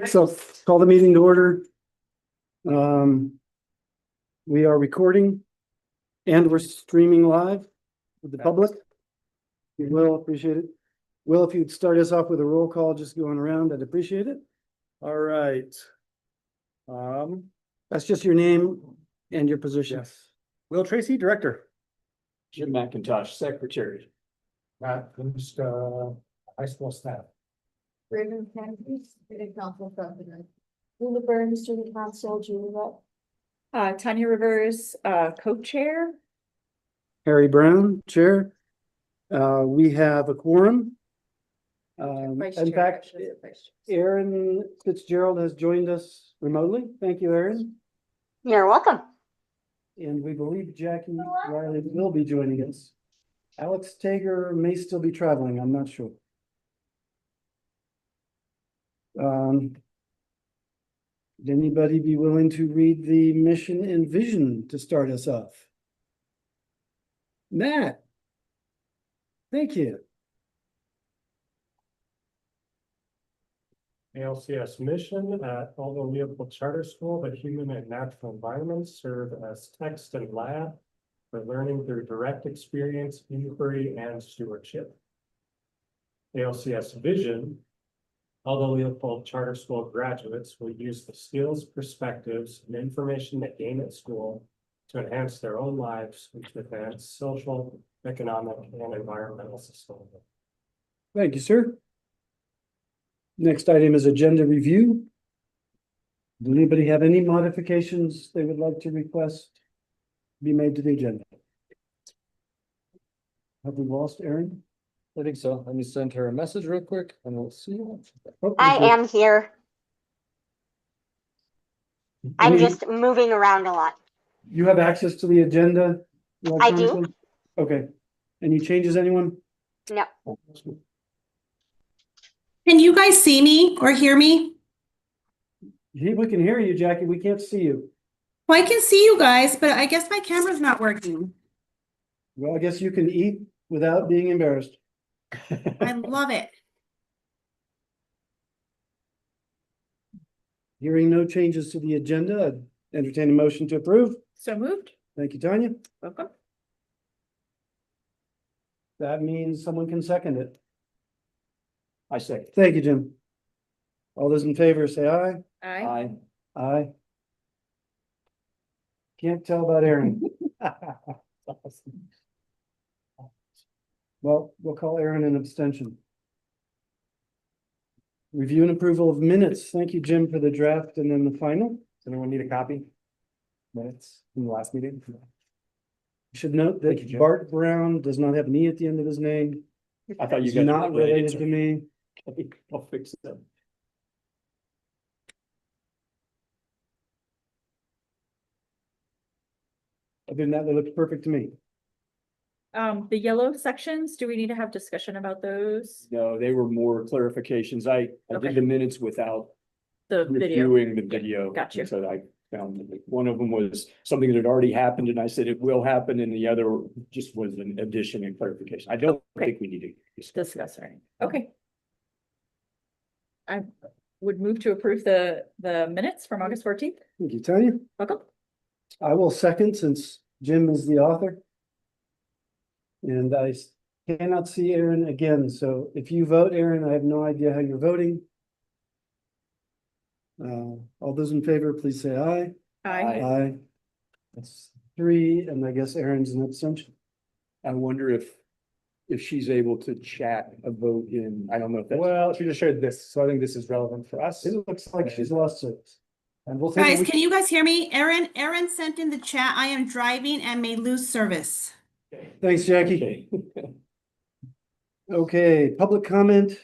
So call the meeting to order. We are recording and we're streaming live with the public. You will appreciate it. Will, if you'd start us off with a roll call, just going around, I'd appreciate it. All right. That's just your name and your position. Yes. Will Tracy, Director. Jim McIntosh, Secretary. Matt, who's high school staff. Raven Kennedy, City Council President. Lula Burns, Student Council, Julia. Tanya Rivers, co-chair. Harry Brown, Chair. We have a quorum. Vice In chair, fact, actually, vice chair. Aaron Fitzgerald has joined us remotely. Thank you, Aaron. You're welcome. And we believe Jackie Riley will be joining us. Alex Tager may still be traveling, I'm not sure. Would anybody be willing to read the mission and vision to start us off? Matt. Thank you. ALCS mission at Aldo Leopold Charter School, the human and natural environments serve as text and lab for learning through direct experience, inquiry, and stewardship. ALCS vision, Aldo Leopold Charter School graduates will use the skills, perspectives, and information they gain at school to enhance their own lives and to advance social, economic, and environmental sustainability. Thank you, sir. Next item is agenda review. Does anybody have any modifications they would like to request be made to the agenda? Have we lost Aaron? I think so. Let me send her a message real quick and we'll see. Oh, I am here. I'm Any- just moving around a lot. You have access to the agenda? I do. electronically? Okay. Any changes, anyone? No. Can you guys see me or hear me? We can hear you, Jackie. We can't see you. Well, I can see you guys, but I guess my camera's not working. Well, I guess you can eat without being embarrassed. I love it. Hearing no changes to the agenda, I'd entertain a motion to approve. So moved. Thank you, Tanya. Welcome. That means someone can second it. I say. Thank you, Jim. All those in favor say aye. Aye. Aye. Can't tell about Aaron. Well, we'll call Aaron an abstention. Review and approval of minutes. Thank you, Jim, for the draft and then the final. Does anyone need a copy? Minutes from the last meeting? You should note Thank you, that Jim. Bart Brown does not have an E at the end of his name. I thought you He's guys. not related to me. I'll fix them. Other than that, they look perfect to me. The yellow sections, do we need to have discussion about those? No, they were more clarifications. I Okay. did the minutes without The video. reviewing the video. Got you. So I found that one of them was something that had already happened and I said it will happen and the other just was an addition and clarification. I don't Okay. think we need to discuss. Discuss, right? Okay. I would move to approve the minutes from August 14th. Thank you, Tanya. Welcome. I will second since Jim is the author. And I cannot see Aaron again, so if you vote, Aaron, I have no idea how you're voting. All those in favor, please say aye. Aye. Aye. That's 3, and I guess Aaron's an abstention. I wonder if she's able to chat a vote in, I don't know if that's. Well, she just shared this, so I think this is relevant for us. It looks like she's lost service. And we'll Guys, think can you guys hear me? Aaron sent in the chat. I am driving and may lose service. Thanks, Jackie. Okay. Okay, public comment.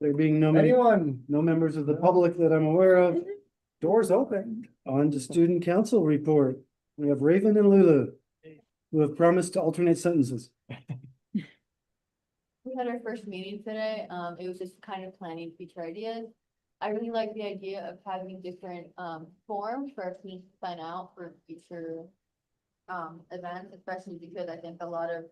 There being no Anyone, members of the public that I'm aware of. doors open. On to student council report. We have Raven and Lulu, who have promised to alternate sentences. We had our first meeting today. It was just kind of planning future ideas. I really like the idea of having different forms for our teams to sign out for future events, especially because I think a lot of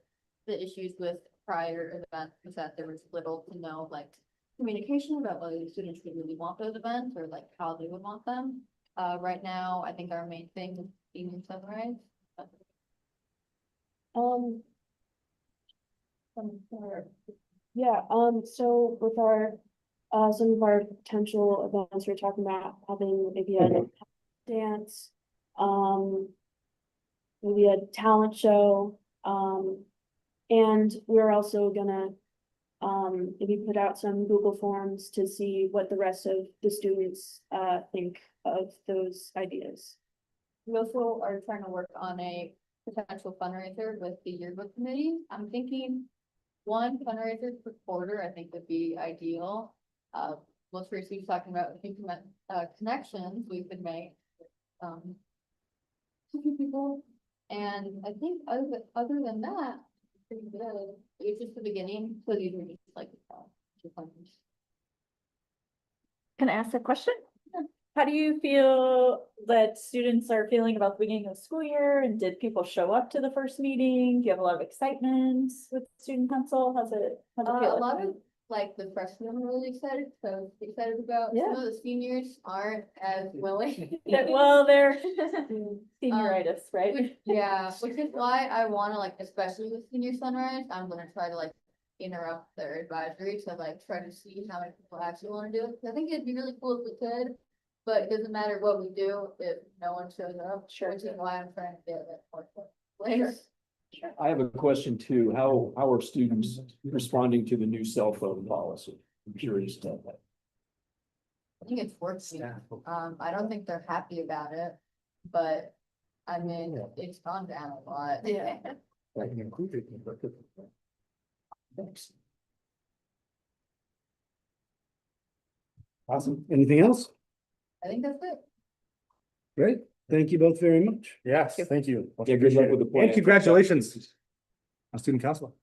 the issues with prior events was that there was little to no like communication about whether the students would really want those events or like how they would want them. Right now, I think our main thing is senior sunrise. Um. Yeah, so with our, some of our potential events, we're talking about having maybe a dance, maybe a talent show, and we're also gonna maybe put out some Google Forms to see what the rest of the students, think of those ideas. We also are trying to work on a potential fundraiser with the yearbook committee. I'm thinking one fundraiser per quarter, I think would be ideal. Most recently talking about connections we could make. To people, and I think other than that, pretty good. It's just the beginning, so these are just like. Can I ask a question? How do you feel that students are feeling about the beginning of the school year, and did people show up to the first meeting? Do you have a lot of excitement with student council? How's it A feel? lot of like the freshmen are really excited, so excited about. Yeah. Some of the seniors aren't as willing. Well, they're senioritis, right? Which is why I wanna like, especially with senior sunrise, I'm gonna try to like interrupt their advisory to like try to see how many people actually wanna do it. 'Cause I think it'd be really cool if we could, but it doesn't matter what we do if no one shows up. Sure. Which is why I'm trying to get it later. I have a question too. How are students responding to the new cell phone policy? I'm curious about that. I think it's working. I don't think they're happy about it, but I mean, it's gone down a lot. Yeah. I can include it in the record. Thanks. Awesome. Anything else? I think that's it. Great. Thank you both very much. Yes, thank you. Yeah, good luck with the plan. And congratulations on student council.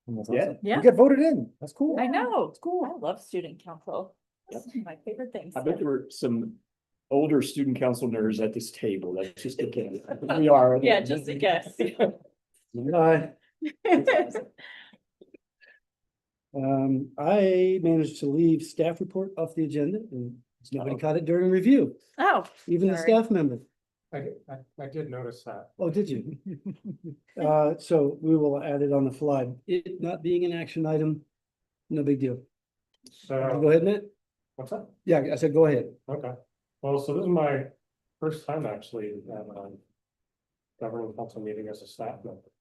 That's Yeah. awesome. Yeah. You get voted in. That's cool. I know. It's cool. I love student council. That's one of my favorite things. I bet there were some older student council nerds at this table. That's just a guess. We are. Yeah, just a guess. I managed to leave staff report off the agenda and nobody caught it during review, Oh, even the Sorry. staff member. I did notice that. Oh, did you? So we will add it on the fly. It not being an action item, no big deal. Go So, ahead, Matt. what's that? Yeah, I said, go ahead. Okay, well, so this is my first time actually at a governing council meeting as a staff member.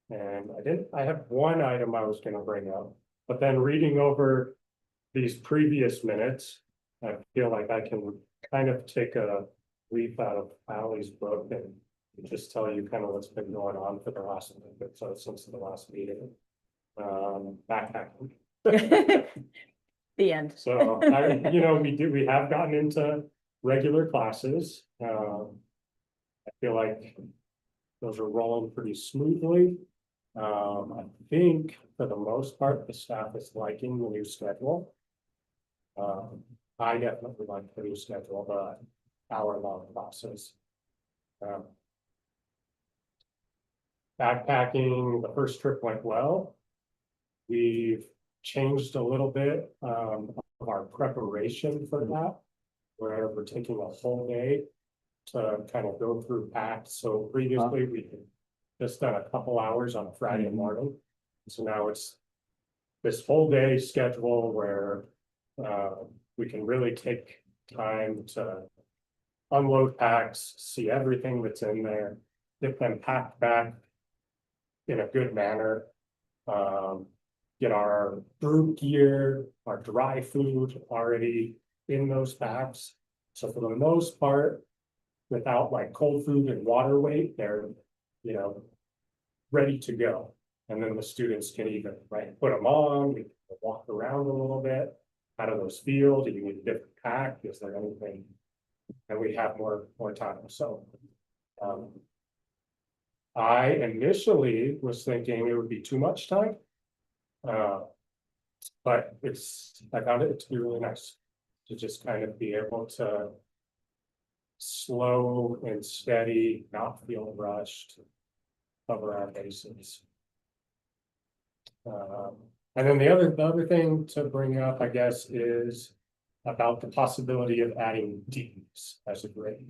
And I have one item I was gonna bring up, but then reading over these previous minutes, I feel like I can kind of take a leaf out of Ally's book and just tell you kind of what's been going on for the last, so since the last meeting. Backpacking. the end. So we have gotten into regular classes. I feel like those are rolling pretty smoothly. I think for the most part, the staff is liking the new schedule. I definitely like the new schedule, the hour-long classes. Backpacking, the first trip went well. We've changed a little bit of our preparation for that, where we're taking a whole day to kind of go through packs. So previously we had just done a couple hours on a Friday morning. So now it's this whole day schedule where we can really take time to unload packs, see everything that's in there, get them packed back in a good manner. Get our group gear, our dry food already in those packs. So for the most part, without like cold food and water weight, they're, ready to go. And then the students can even, put them on, we can walk around a little bit. How do those feel? Do you need a different pack? Is there anything? And we have more time. So I initially was thinking it would be too much time. But I found it to be really nice to just kind of be able to slow and steady, not feel rushed, cover our bases. And then the other thing to bring up, I guess, is about the possibility of adding Ds as a grade.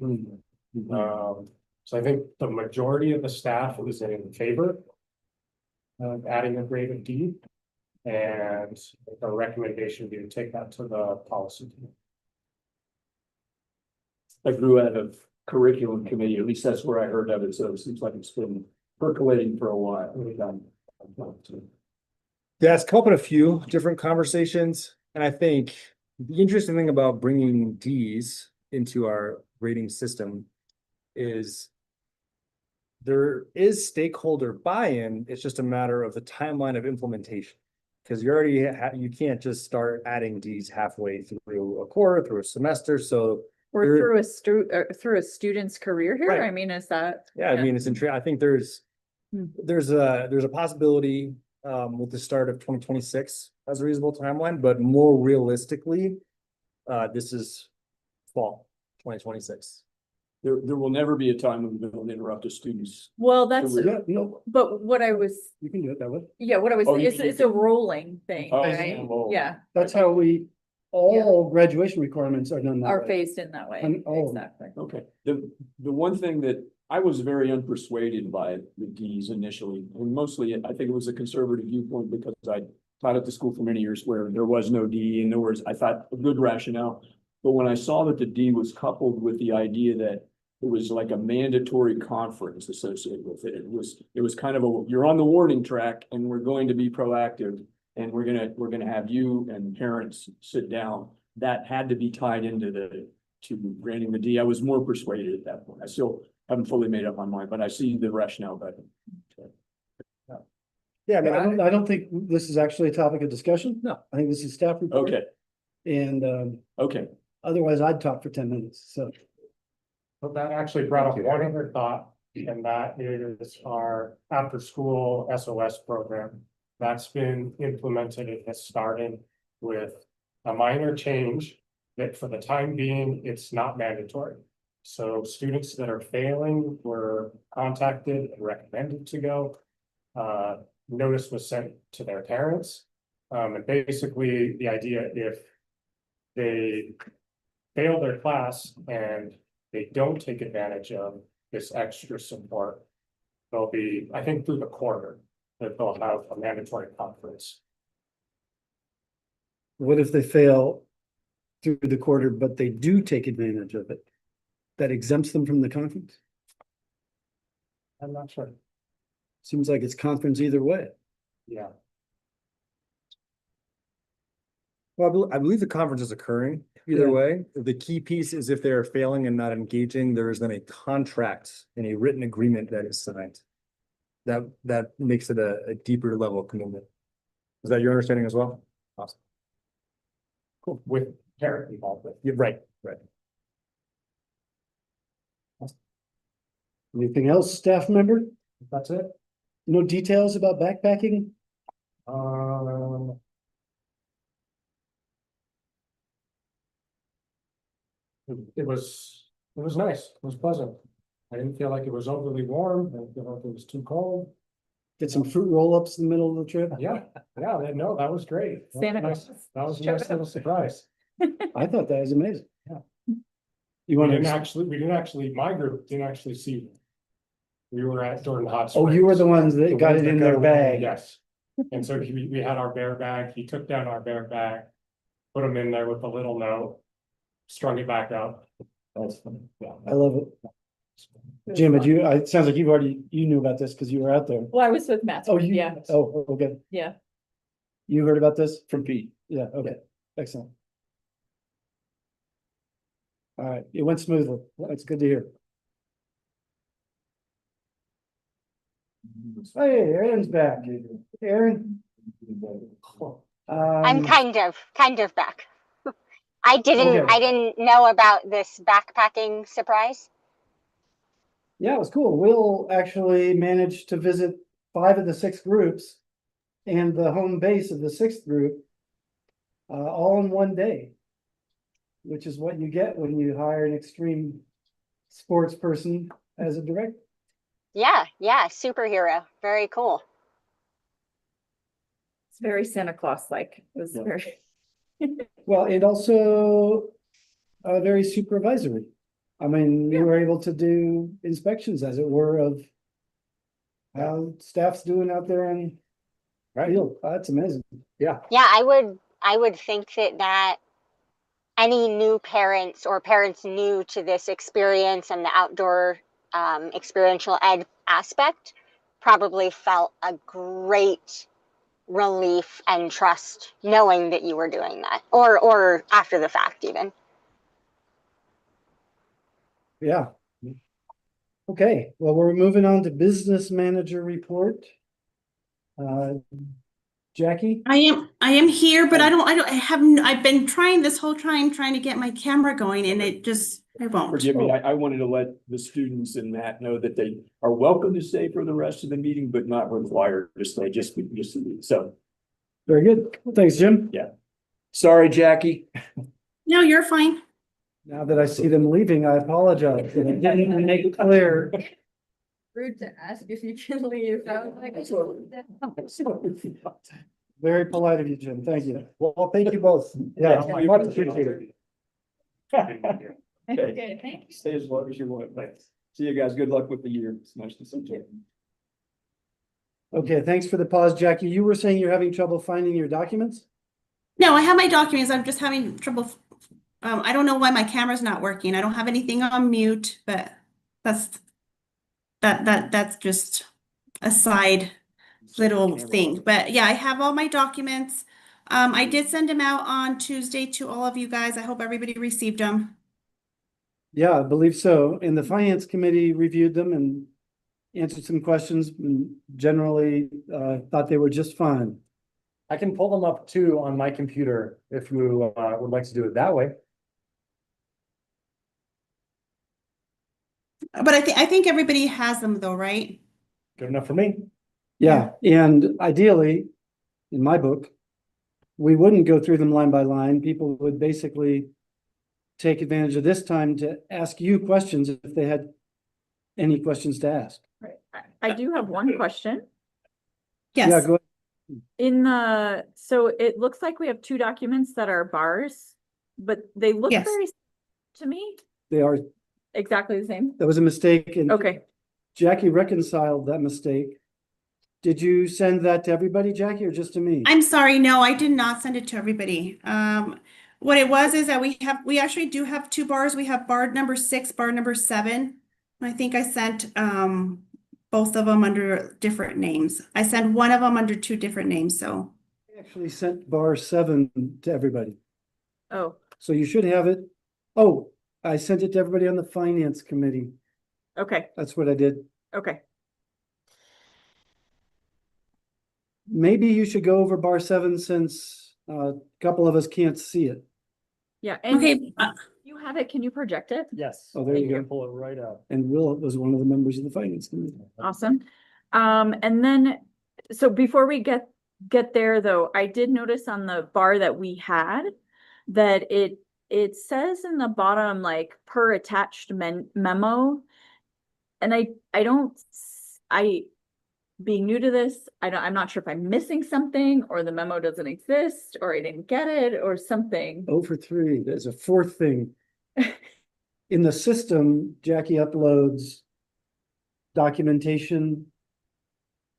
So I think the majority of the staff is in favor of adding a grade of D. And a recommendation would be to take that to the policy team. I grew out of curriculum committee, at least that's where I heard of it, so it seems like it's been percolating for a while. Yeah, it's come up in a few different conversations, and I think the interesting thing about bringing Ds into our rating system is there is stakeholder buy-in, it's just a matter of the timeline of implementation. Because you already you can't just start adding Ds halfway through a quarter, through a semester, so. Or There- through a student's career here, Right. I mean, is that? Yeah, I mean, it's I think there's a possibility with the start of 2026 as a reasonable timeline, but more realistically, this is fall 2026. There will never be a time when we don't interrupt a student's. Well, that's, career. Yeah, no, but what I was, you can do it that way. yeah, what I was, Oh, you it's a rolling thing, Oh, right? rolling. Yeah, That's how all graduation requirements are done that are way. phased in that way, And all of them. exactly. Okay, the one thing that I was very unpersuaded by the Ds initially, and mostly I think it was a conservative viewpoint because I taught at the school for many years where there was no D, in other words, I thought a good rationale. But when I saw that the D was coupled with the idea that it was like a mandatory conference associated with it, it was kind of you're on the warning track and we're going to be proactive. And we're gonna have you and parents sit down. That had to be tied into to granting the D. I was more persuaded at that point. I still haven't fully made up my mind, but I see the rationale better. Yeah, I mean, I don't think this is actually a topic of discussion. No. I think this is staff report. Okay, And okay. otherwise I'd talk for 10 minutes, so. But that actually brought up one other thought, and that is our after-school SOS program. That's been implemented, it has started with a minor change that for the time being, it's not mandatory. So students that are failing were contacted and recommended to go. Notice was sent to their parents. And basically the idea, if they fail their class and they don't take advantage of this extra support, they'll be, I think through the quarter, that they'll have a mandatory conference. What if they fail through the quarter, but they do take advantage of it? That exempts them from the conference? I'm not sure. Seems like it's conference either way. Yeah, well, I believe the conference is occurring either Yeah. way. The key piece is if they're failing and not engaging, there is then a contract and a written agreement that is signed. That makes it a deeper level of commitment. Is that your understanding as well? Awesome. cool, with parent involvement. Yeah, right. Anything else, staff member? That's it. No details about backpacking? It was nice, it was pleasant. I didn't feel like it was overly warm, I didn't feel like it was too cold. Get some fruit roll-ups in the middle of the trip? Yeah, no, that was great. That was Santa nice. Claus That was a showed nice little up. surprise. I thought that was amazing. Yeah. You We want didn't actually, my group didn't actually see them. We were at during hot Oh, you were the Springs. ones that got it in their bag. Yes. And so we had our bear bag, he took down our bear bag, put them in there with a little note, strung it back up. That's funny. Yeah. I love it. Jim, it sounds like you knew about this because you were out there. Well, I was with Matt. Oh, Yeah, okay. yeah. You heard about this? From Pete. Yeah, okay, excellent. All right, it went smoothly. That's good to hear. Hey, Aaron's back. Aaron? I'm Um, kind of back. I Okay. didn't know about this backpacking surprise. Yeah, it was cool. Will actually managed to visit 5 of the 6 groups and the home base of the 6th group all in one day, which is what you get when you hire an extreme sports person as a director. Yeah, superhero. Very cool. It's very Santa Claus-like. It was Yeah. very. Well, and also very supervisory. I mean, you Yeah. were able to do inspections, as it were, of how staff's doing out there in field. That's amazing. Yeah, I would think that any new parents or parents new to this experience and the outdoor experiential ed aspect probably felt a great relief and trust knowing that you were doing that, or after the fact even. Yeah. Okay, well, we're moving on to business manager report. Jackie? I am here, but I've been trying this whole time, trying to get my camera going and I won't. Forgive me, I wanted to let the students and Matt know that they are welcome to stay for the rest of the meeting, but not required to stay, just so. Very good. Thanks, Jim. Yeah. Sorry, Jackie. No, you're fine. Now that I see them leaving, I apologize. I didn't even make it clear. Rude to ask if you can leave. I was like, Very polite of you, Jim. Thank you. Well, thank you both. Yeah, I much appreciated. Okay. okay, thanks. Stay as long as you want. Thanks. See you guys. Good luck with the year. It's nice to see you. Okay, thanks for the pause, Jackie. You were saying you're having trouble finding your documents? No, I have my documents. I'm just having trouble. I don't know why my camera's not working. I don't have anything on mute, but that's just a side little thing. But yeah, I have all my documents. I did send them out on Tuesday to all of you guys. I hope everybody received them. Yeah, I believe so. And the finance committee reviewed them and answered some questions and generally thought they were just fine. I can pull them up too on my computer if you would like to do it that way. But I think everybody has them though, right? Good enough for me. Yeah, and ideally, in my book, we wouldn't go through them line by line. People would basically take advantage of this time to ask you questions if they had any questions to ask. Right. I do have one question. Yeah, Yes. go So it looks like we have two documents that are bars, but they look Yes. very, to me, They are, exactly the same. that was a mistake and Okay. Jackie reconciled that mistake. Did you send that to everybody, Jackie, or just to me? I'm sorry, no, I did not send it to everybody. What it was is that we actually do have two bars. We have bar number 6, bar number 7. I think I sent both of them under different names. I sent one of them under 2 different names, so. I actually sent bar 7 to everybody. Oh, So you should have it. Oh, I sent it to everybody on the finance committee. okay, That's what I did. okay. Maybe you should go over bar 7 since a couple of us can't see it. Yeah, and Okay, you have it, can you project it? Yes. Oh, there you can go. Pull it right up. And Will was one of the members of the finance committee. Awesome. And then, so before we get there though, I did notice on the bar that we had that it says in the bottom, like per attached memo. And being new to this, I'm not sure if I'm missing something or the memo doesn't exist or I didn't get it or something. 0 for 3. There's a fourth thing. In the system, Jackie uploads documentation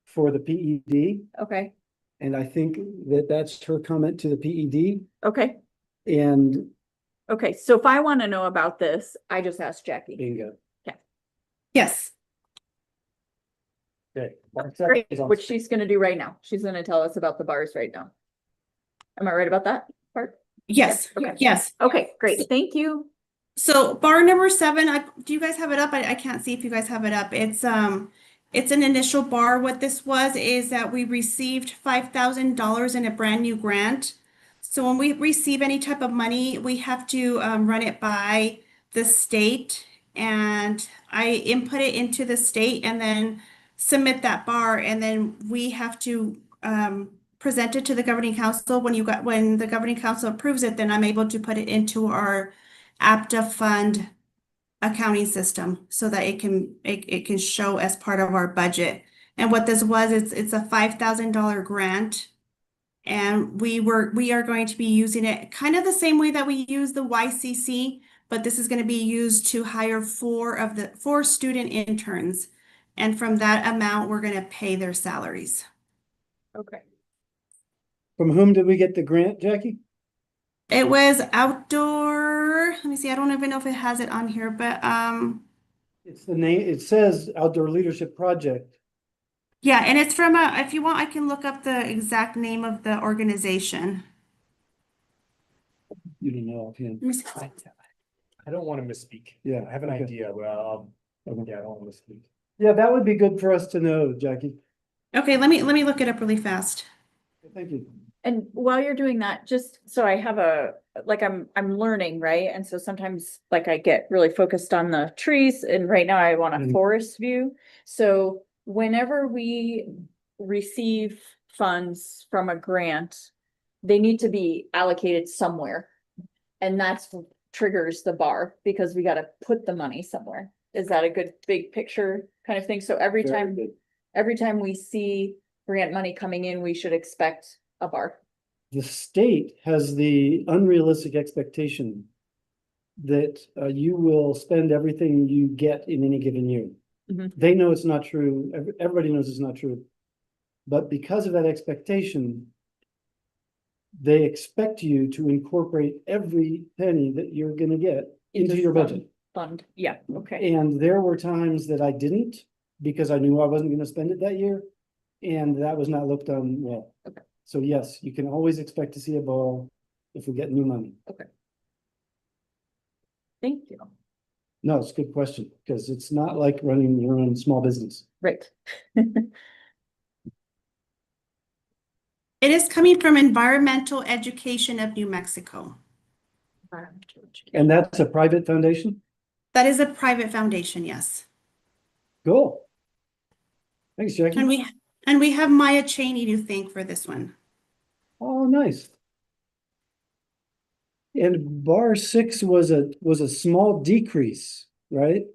for the PED. Okay, And I think that that's her comment to the PED. okay, And okay. So if I want to know about this, I just ask Jackie. bingo. yes. Okay. Great, which she's gonna do right now. She's gonna tell us about the bars right now. Am I right about that part? Yes, Okay. yes. Okay, great. Thank you. So bar number 7, do you guys have it up? I can't see if you guys have it up. It's an initial bar. What this was is that we received $5,000 in a brand new grant. So when we receive any type of money, we have to run it by the state, and I input it into the state and then submit that bar, and then we have to present it to the governing council. When the governing council approves it, then I'm able to put it into our APTA fund accounting system so that it can show as part of our budget. And what this was, it's a $5,000 grant And we are going to be using it kind of the same way that we use the YCC, but this is going to be used to hire four student interns. And from that amount, we're going to pay their salaries. Okay. From whom did we get the grant, Jackie? It was outdoor, let me see, I don't even know if it has it on here, but It's the name, it says Outdoor Leadership Project. yeah, and it's from if you want, I can look up the exact name of the organization. You don't know offhand. Let me see. I don't want to misspeak. Yeah, I have an okay. idea, but Okay. yeah, I don't want to misspeak. Yeah, that would be good for us to know, Jackie. Okay, let me look it up really fast. Thank you. And while you're doing that, just so I have I'm learning, right? And so sometimes like I get really focused on the trees and right now I want a Mm. forest view. So whenever we receive funds from a grant, they need to be allocated somewhere. And that's what triggers the bar because we got to put the money somewhere. Is that a good big picture kind of thing? So every Very good. time we see grant money coming in, we should expect a bar. The state has the unrealistic expectation that you will spend everything you get in any given year. Mhm. They know it's not true. Everybody knows it's not true. But because of that expectation, they expect you to incorporate every penny that you're gonna get into your budget. Fund, yeah, okay. And there were times that I didn't because I knew I wasn't gonna spend it that year. And that was not looked on well. Okay. So yes, you can always expect to see a bar if we get new money. Thank you. No, it's a good question, because it's not like running your own small business. Right. It is coming from Environmental Education of New Mexico. And that's a private foundation? That is a private foundation, yes. Cool. Thanks, Jackie. And we have Maya Cheney to thank for this one. Oh, nice. And bar 6 was a small decrease, right?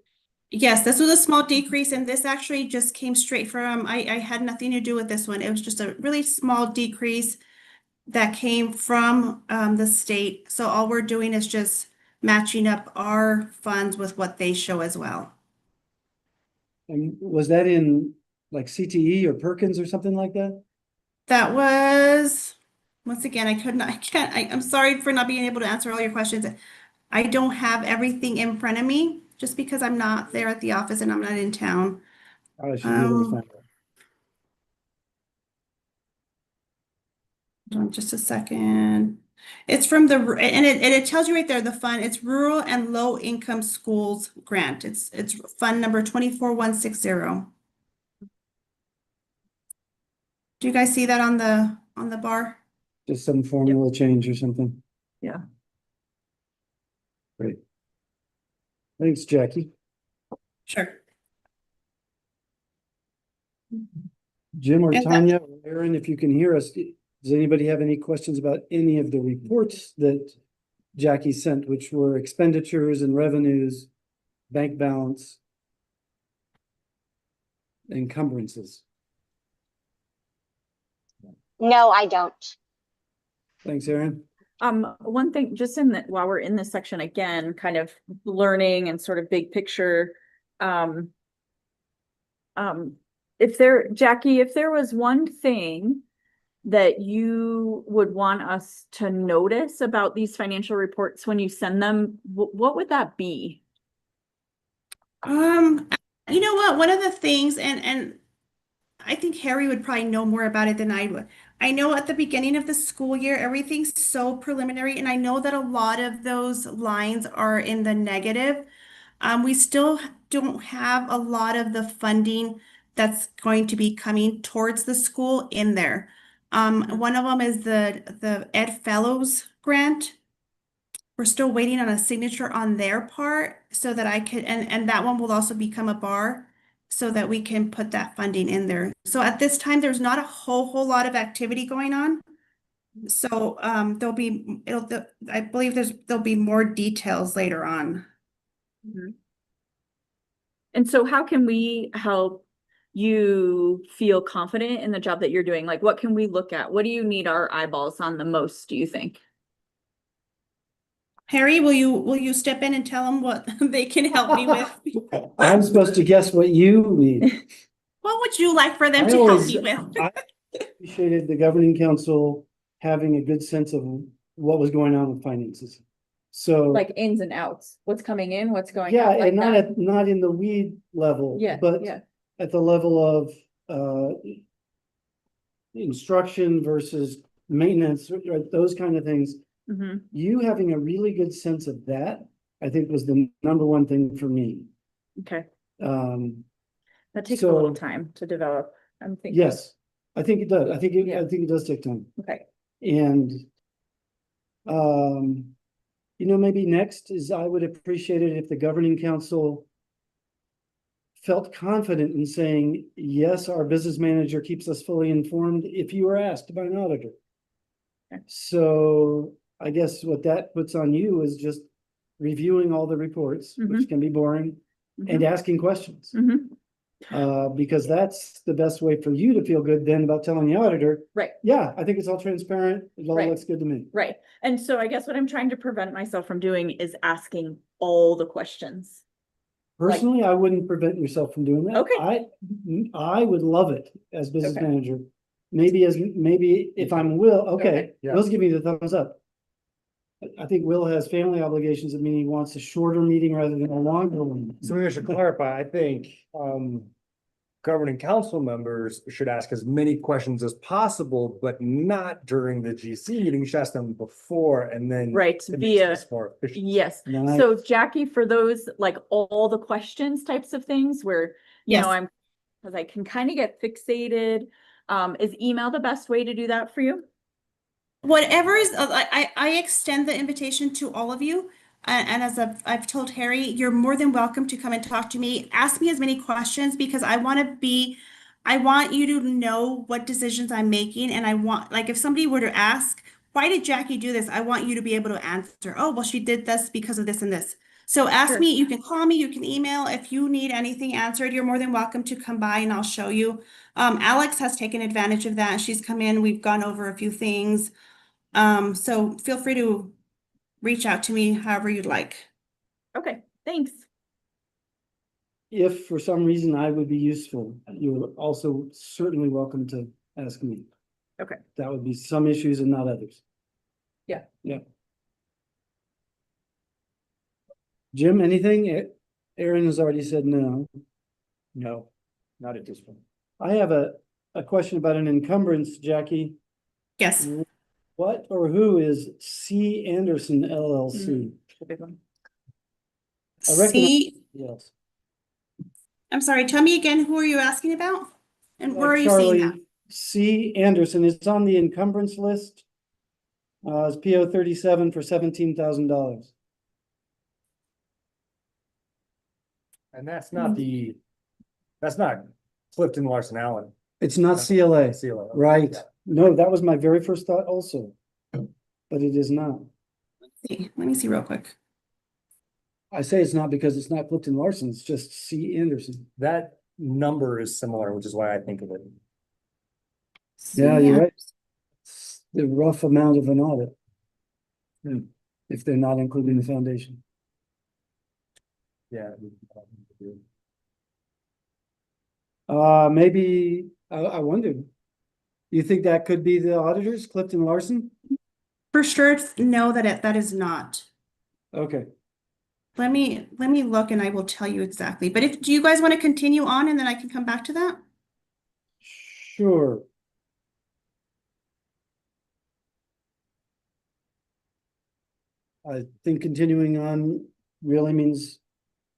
Yes, this was a small decrease, and this actually just came straight from, I had nothing to do with this one. It was just a really small decrease that came from the state. So all we're doing is just matching up our funds with what they show as well. And was that in like CTE or Perkins or something like that? That was, once again, I'm sorry for not being able to answer all your questions. I don't have everything in front of me just because I'm not there at the office and I'm not in town. I should be able to find it. Hold on just a second. It's from the, and it tells you right there, the fund, it's Rural and Low Income Schools Grant. It's fund number 24160. Do you guys see that on the bar? Just some formula change or something. Yeah. Great. Thanks, Jackie. Sure. Jim or And that- Tanya, or Aaron, if you can hear us, does anybody have any questions about any of the reports that Jackie sent, which were expenditures and revenues, bank balance, encumbrances? No, I don't. Thanks, Aaron. One thing, just in that, while we're in this section again, kind of learning and sort of big picture. Jackie, if there was one thing that you would want us to notice about these financial reports when you send them, what would that be? You know what? One of the things, and I think Harry would probably know more about it than I would. I know at the beginning of the school year, everything's so preliminary, and I know that a lot of those lines are in the negative. We still don't have a lot of the funding that's going to be coming towards the school in there. One of them is the Ed Fellows grant. We're still waiting on a signature on their part so that I could, and that one will also become a bar so that we can put that funding in there. So at this time, there's not a whole lot of activity going on. So I believe there'll be more details later on. And so how can we help you feel confident in the job that you're doing? Like, what can we look at? What do you need our eyeballs on the most, do you think? Harry, will you step in and tell them what they can help me with? I'm supposed to guess what you need. What would you like for them I to help always- me with? I appreciated the governing council having a good sense of what was going on with finances. So, Like ins and outs, what's coming in, what's going yeah, out, like and not that? at, not in the weed level, Yeah, but yeah, at the level of, instruction versus maintenance, right, those kind of things. mm-hmm, You having a really good sense of that, I think was the number one thing for me. okay. Um, That takes a little So- time to develop, I'm thinking. yes, I think it does. I think Yeah. it does take time. Okay, And maybe next is I would appreciate it if the governing council felt confident in saying, yes, our business manager keeps us fully informed if you are asked by an auditor. Okay. So I guess what that puts on you is just reviewing all the reports, which can be boring, and asking questions. mm-hmm, Because that's the best way for you to feel good then about telling the auditor, right. yeah, I think it's all transparent. It all Right. looks good to me. Right. And so I guess what I'm trying to prevent myself from doing is asking all the questions. Personally, I wouldn't prevent yourself from doing that. Okay. I would love it as business Okay. manager. Maybe if I'm Will, okay, Yeah. Will's giving me the thumbs up. I think Will has family obligations, that mean he wants a shorter meeting rather than a longer one. So maybe I should clarify, I think, governing council members should ask as many questions as possible, but not during the GC meeting. You should ask them before and then. Right, it makes via, this more efficient. yes. Nice. So Jackie, for those, like all the questions types of things where, you know, Yes. because I can kind of get fixated. Is email the best way to do that for you? Whatever is, I extend the invitation to all of you. And as I've told Harry, you're more than welcome to come and talk to me. Ask me as many questions because I want you to know what decisions I'm making. And I want, like, if somebody were to ask, why did Jackie do this? I want you to be able to answer, oh, well, she did this because of this and this. So ask Sure. me, you can call me, you can email. If you need anything answered, you're more than welcome to come by and I'll show you. Alex has taken advantage of that. She's come in, we've gone over a few things. So feel free to reach out to me however you'd like. Okay, thanks. If for some reason I would be useful, you're also certainly welcome to ask me. Okay. That would be some issues and not others. Yeah. Yeah. Jim, anything? Aaron has already said no. No, not at this point. I have a question about an encumbrance, Jackie. Yes. What or who is C. Anderson LLC? The big one. I recognize- See, Yes. I'm sorry, tell me again, who are you asking about? And where are you Charlie seeing that? C. Anderson, it's on the encumbrance list. It's PO 37 for $17,000. And that's not Clifton Larson Allen. It's not CLA, CLO. right? Yeah. No, that was my very first thought also. But it is not. Let me see real quick. I say it's not because it's not Clifton Larson, it's just C. Anderson. That number is similar, which is why I think of it. Yeah, you're right. It's the rough amount of an audit. If they're not including the foundation. Yeah. Maybe, I wondered. You think that could be the auditors, Clifton Larson? For sure, know that that is not. Okay, Let me look and I will tell you exactly. But do you guys want to continue on and then I can come back to that? sure. I think continuing on really means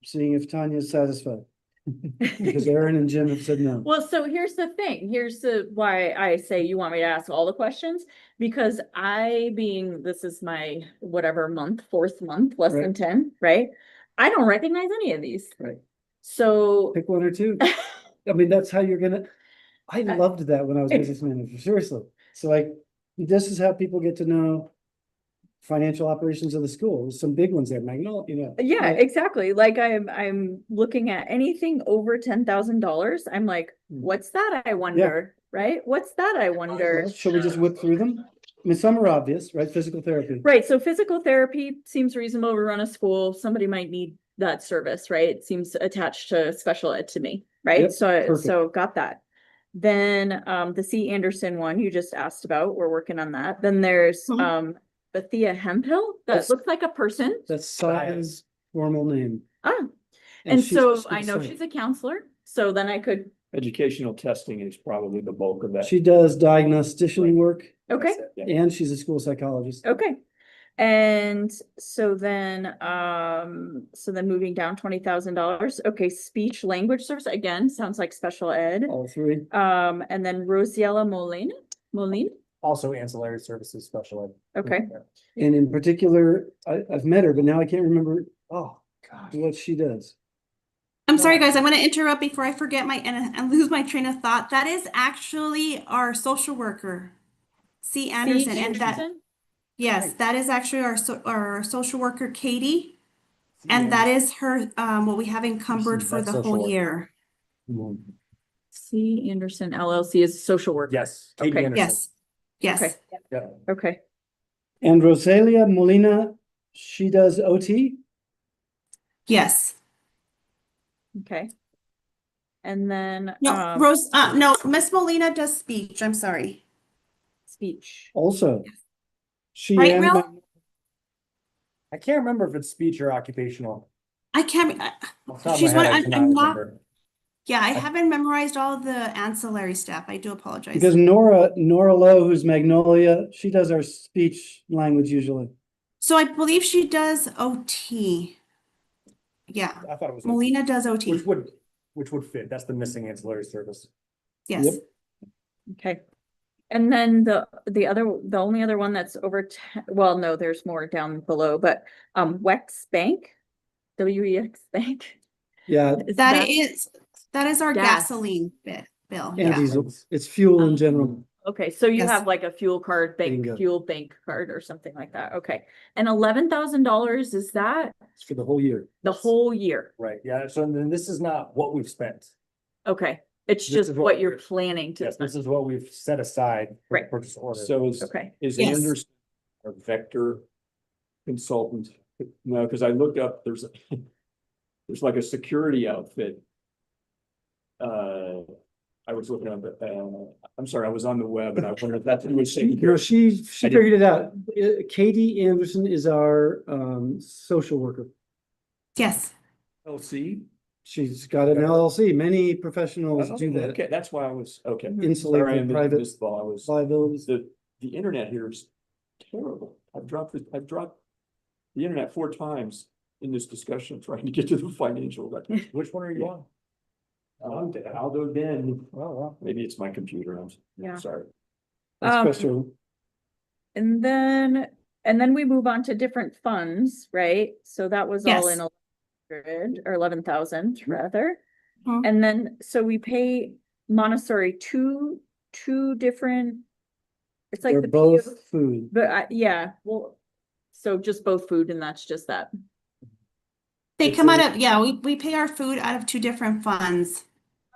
seeing if Tanya's satisfied. Because Aaron and Jim have said no. Well, so here's the thing, why I say you want me to ask all the questions, because this is my whatever month, fourth month, less than Right. 10, right? I don't recognize any of these. Right. So, Pick one or two. I mean, that's how you're gonna, I loved that when I was business manager, seriously. So like, this is how people get to know financial operations of the school. There's some big ones there, Magnolia, you know. Yeah, exactly. Like I'm looking at anything over $10,000. I'm like, what's that? I wonder, right? What's that? I wonder. Shall we just whip through them? I mean, some are obvious, right? Physical therapy. Right, so physical therapy seems reasonable. We run a school, somebody might need that service, right? It seems attached to special ed to me, right? Yep, So, perfect. so got that. Then, the C. Anderson one you just asked about, we're working on that. Then there's, Mhm. Bethia Hemphill, that That's- looks like a person. That's Saya's formal name. Ah, and she's so a I know science. she's a counselor, so then I could, Educational testing is probably the bulk of that. She does diagnostician work okay. Yeah. and she's a school psychologist. Okay. And so then moving down $20,000. Okay, speech language service, again, sounds like special ed. All three. And then Rosiella Molina, Also ancillary services, special ed. okay. And in particular, I've met her, but now I can't remember, what she does. I'm sorry, guys, I'm gonna interrupt before I forget and lose my train of thought. That is actually our social worker, C. Anderson, and that, Anderson? yes, that is actually our social worker, Katie. And that is her, what we have encumbered for That's the social whole work. year. C. Anderson LLC is social worker. Yes. Katie Okay. Anderson. Yes, yes. Okay. Yeah. Okay, And Rosalia Molina, she does OT. Yes. okay. And then, No, no, Miss Molina does speech. I'm sorry. speech. Also. She Right, and Mel? I can't remember if it's speech or occupational. I can't, Off the top of she's my one, head, I I'm cannot not, remember. yeah, I haven't memorized all the ancillary stuff. I do apologize. because Nora Lowe, who's Magnolia, she does our speech language usually. So I believe she does OT. Yeah, I thought it was. Molina does OT. Which would fit. That's the missing ancillary service. Yes. Yep. Okay. And then the only other one that's over, well, no, there's more down below, but, Wex Bank, WEX Bank. Yeah, Is That is our gas. gasoline bill. and Yeah. diesel. It's fuel in general. Okay, so you Yes. have like a fuel card, Bingo. fuel bank card or something like that. Okay. And $11,000, is that It's for the whole year. the whole year? Right, yeah, so then this is not what we've spent. Okay, it's This just is what what you're we're- planning to Yes, spend. this is what we've set aside. for Right. Purchase order. So is Okay, Is Yes. Anderson a vector consultant? No, because I looked up, there's like a security outfit. I was looking up, I'm sorry, I was on the web and I wonder if that's who was taking care No, of. she I didn't- figured it out. Katie Anderson is our social worker. Yes. LC? She's got an LLC. Many professionals Oh, do that. Okay, that's why I was, okay. Insulate Sorry, I their private missed the ball. I was, liabilities. the internet here is terrible. I've dropped the internet 4 times in this discussion, trying to get to the financial record. Which one are you on? Aldo Den, Oh, wow. maybe it's my computer, yeah. sorry. Especially, And then we move on to different funds, right? So that was all in Yes. 1100 or 11,000 rather. Mhm. And then, so we pay Montessori two different. It's like they're the both PO food. but yeah, well, so just both food and that's just that. They It's come out a- of, yeah, we pay our food out of 2 different funds.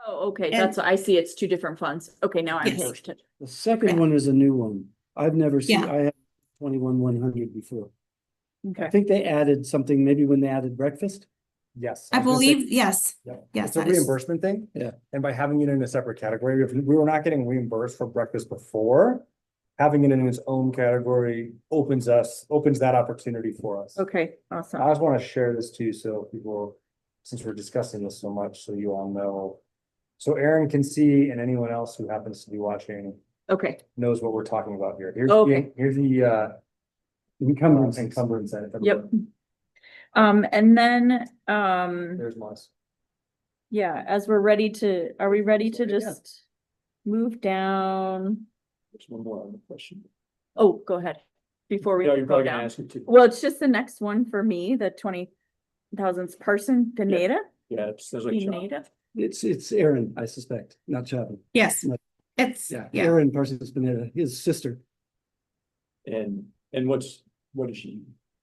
Oh, okay, And- that's, I see, it's 2 different funds. Okay, now I'm Yes. paying attention. The second Correct. one is a new one. I've never seen, Yeah. I have 21,100 before. I Okay, think they added something, maybe when they added breakfast. Yes. I was gonna say- believe, yes. Yeah. Yes, It's a that is- reimbursement thing. Yeah. And by having it in a separate category, if we were not getting reimbursed for breakfast before, having it in its own category opens that opportunity for us. okay, I awesome. just want to share this too, so people, since we're discussing this so much, so you all know. So Aaron can see, and anyone else who happens to be watching Okay, knows what we're talking about here. Okay. Here's the Encumbrance. encumbrance. yep. And then, There's Moss. yeah, as we're ready to, are we ready to Sorry, yeah. just move down? There's one more on the question. Oh, go ahead, before we No, you're go probably gonna down. ask it too. Well, it's just the next one for me, the 20,000 Parson Pineda, Yeah, it sounds like. Pineda. It's Aaron, I suspect, not Chapin. Yes. Like- It's, Yeah, yeah. Aaron Parsons Pineda, his sister. And what's what is she?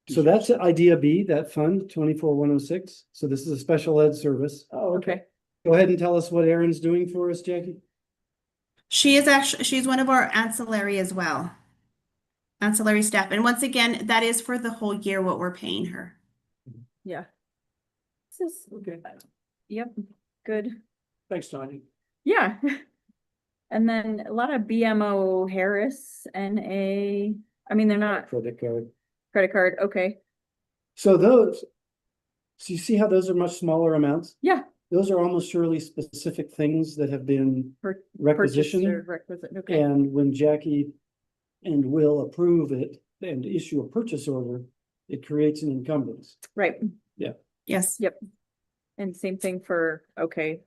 So that's idea B, that fund, 24,106. So this is a special ed service. Oh, Okay, Go ahead and tell us what Erin's doing for us, Jackie. She's one of our ancillary as well. Ancillary staff. And once again, that is for the whole year what we're paying her. yeah. This is, Okay, yep, good. thanks, Tanya. Yeah. And then a lot of BMO Harris, NA, I mean, they're not Credit card. credit card, okay, So those, so you see how those are much smaller amounts? yeah. Those are almost surely specific things that have been Purchase or requisitioned. Requisite, okay, And when Jackie and Will approve it and issue a purchase order, it creates an encumbrance. right, Yes. yep. And same thing for, okay.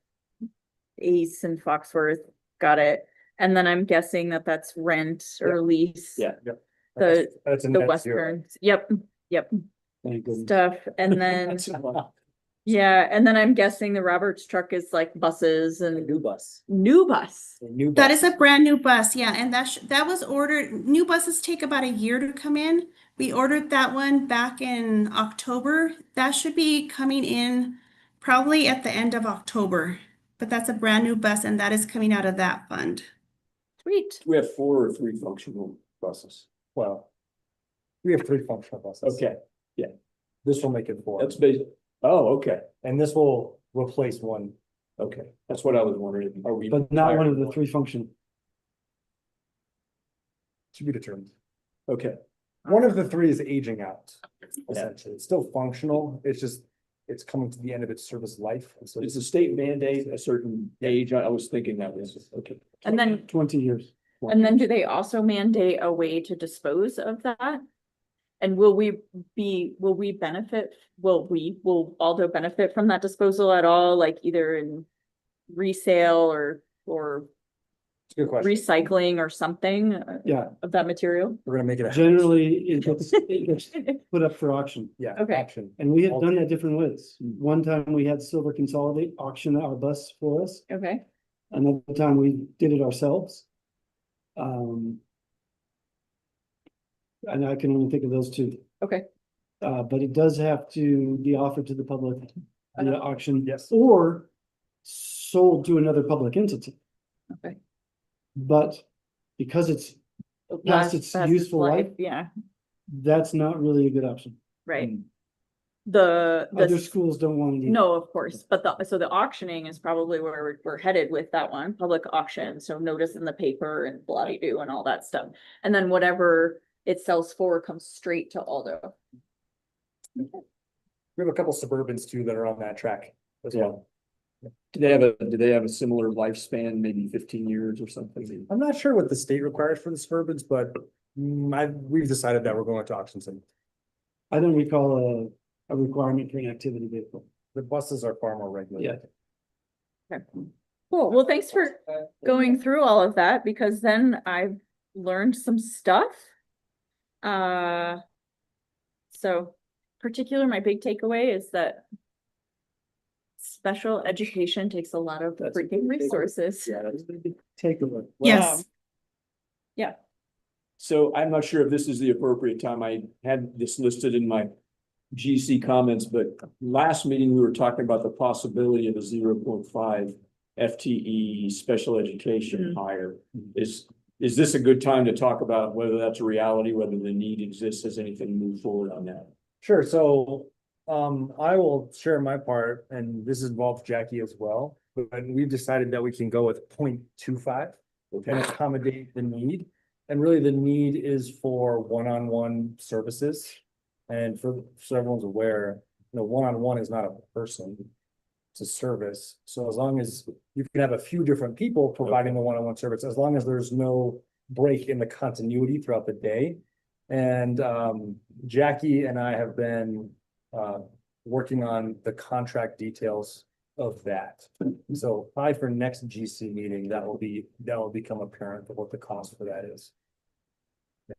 Ace and Foxworth, got it. And then I'm guessing that that's rent or lease. Yeah. The That's a net zero. Western, yep, Thank goodness. stuff, and then, That's a lot. yeah, and then I'm guessing the Roberts truck is like buses and New bus. new bus. A new That bus. is a brand new bus, yeah, and that was ordered, new buses take about a year to come in. We ordered that one back in October. That should be coming in probably at the end of October. But that's a brand new bus and that is coming out of that fund. Sweet, We have 4 or 3 functional buses. Well, we have 3 functional buses. Okay, This will make it 4. that's basic. Oh, okay, And this will replace one. okay. That's what I was wondering. Are we? But not one of the 3 functional. To be determined. Okay, One of the 3 is aging out. Essentially, it's still functional. It's just, it's coming to the end of its service life. And so is the state mandate a certain age? I was thinking that was, okay. and then, 20 years. do they also mandate a way to dispose of that? And will Aldo benefit from that disposal at all, like either in resale or it's a good question. recycling or something Yeah, of that material? We're gonna make it a. generally it gets put up for auction. Yeah. Okay. Option. And we have done that different ways. One time we had Silver Consolidate auction our bus for us. Okay, Another time we did it ourselves. And I can only think of those 2. okay, But it does have to be offered to the public via auction. Yes. Or sold to another public entity. okay. But because it's Last- its past useful life, yeah, that's not really a good option. right. Mm. The Other schools don't want to. no, of course, but so the auctioning is probably where we're headed with that one, public auction, so notice in the paper and bloody-do and all that stuff. And then whatever it sells for comes straight to Aldo. We have a couple Suburbans too that are on that track as Yeah. well. Do they have a similar lifespan, maybe 15 years or something? I'm not sure what the state requires for the Suburbans, but we've decided that we're going to auction soon. I don't recall a requirement for an activity vehicle. The buses are far more regular. Yeah. Okay. Cool, well, thanks for going through all of that, because then I've learned some stuff. So my big takeaway is that special education takes a lot of That's a freaking big takeaway. resources. Yeah, that's a big takeaway. Yes. So I'm not sure if this is the appropriate time. I had this listed in my GC comments, but last meeting we were talking about the possibility of a 0.5 FTE special education hire. Is this a good time to talk about whether that's a reality, whether the need exists? Has anything moved forward on that? Sure, so I will share my part, and this involves Jackie as well, but we've decided that we can go with 0.25 and accommodate the need. And really the need is for one-on-one services. And so everyone's aware, one-on-one is not a person, it's a service. So as long as you can have a few different people providing the one-on-one service, as long as there's no break in the continuity throughout the day. And Jackie and I have been working on the contract details of that. So probably for next GC meeting, that will become apparent of what the cost for that is.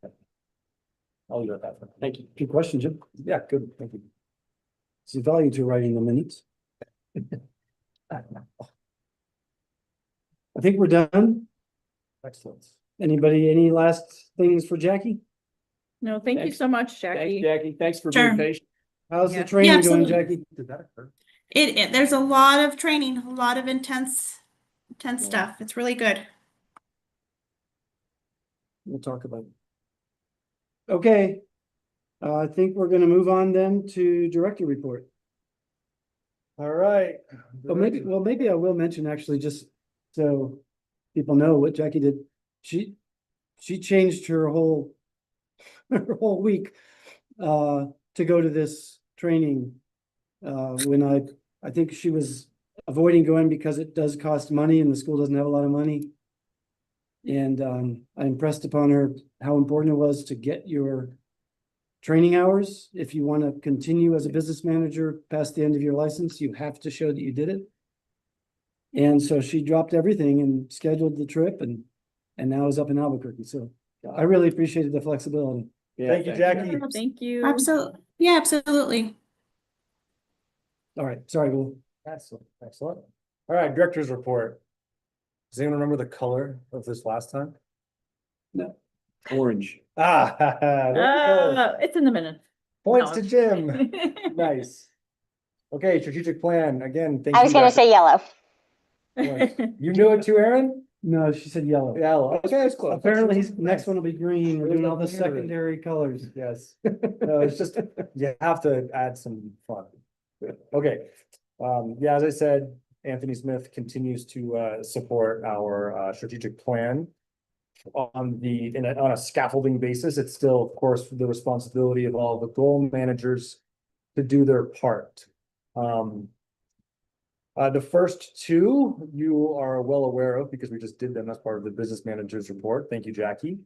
Yeah. I'll leave it at that for now. Thank you. Good question, Jim. Yeah, good, thank you. It's a value to writing the minutes. I think we're done. Excellent. Anybody, any last things for Jackie? No, thank you Thanks. so much, Thanks, Jackie. Jackie. Thanks for Sure. being patient. How's the Yeah. training Yeah, going, absolutely. Jackie? Did that occur? There's a lot of training, a lot of intense Yeah. stuff. It's really good. We'll talk about it. Okay. I think we're gonna move on then to director report. All right. Maybe I will mention actually, just so people know what Jackie did. She changed her whole her whole week to go to this training. When I think she was avoiding going because it does cost money and the school doesn't have a lot of money. And I impressed upon her how important it was to get your training hours. If you want to continue as a business manager past the end of your license, you have to show that you did it. And so she dropped everything and scheduled the trip and now is up in Albuquerque. So I really appreciated the flexibility. Yeah, Thank you, Jackie. Thank you. Absolutely. Yeah, absolutely. All right, sorry, Will. Excellent, excellent. All right, director's report. Does anyone remember the color of this last time? Orange. Ah, there we go. It's in the minutes. Points No. to Jim. Nice. Okay, strategic plan. Again, thank you. I was gonna Dr. say yellow. You knew it too, Aaron? No, she said yellow. Yellow. Okay, it's close. Apparently, next one will be green. We're There's doing a all the mirror. secondary colors. Yes. No, it's just, you have to add some fun. Okay. Yeah, as I said, Anthony Smith continues to support our strategic plan. On a scaffolding basis, it's still, of course, the responsibility of all the goal managers to do their part. The first two you are well aware of because we just did them as part of the business manager's report. Thank you, Jackie.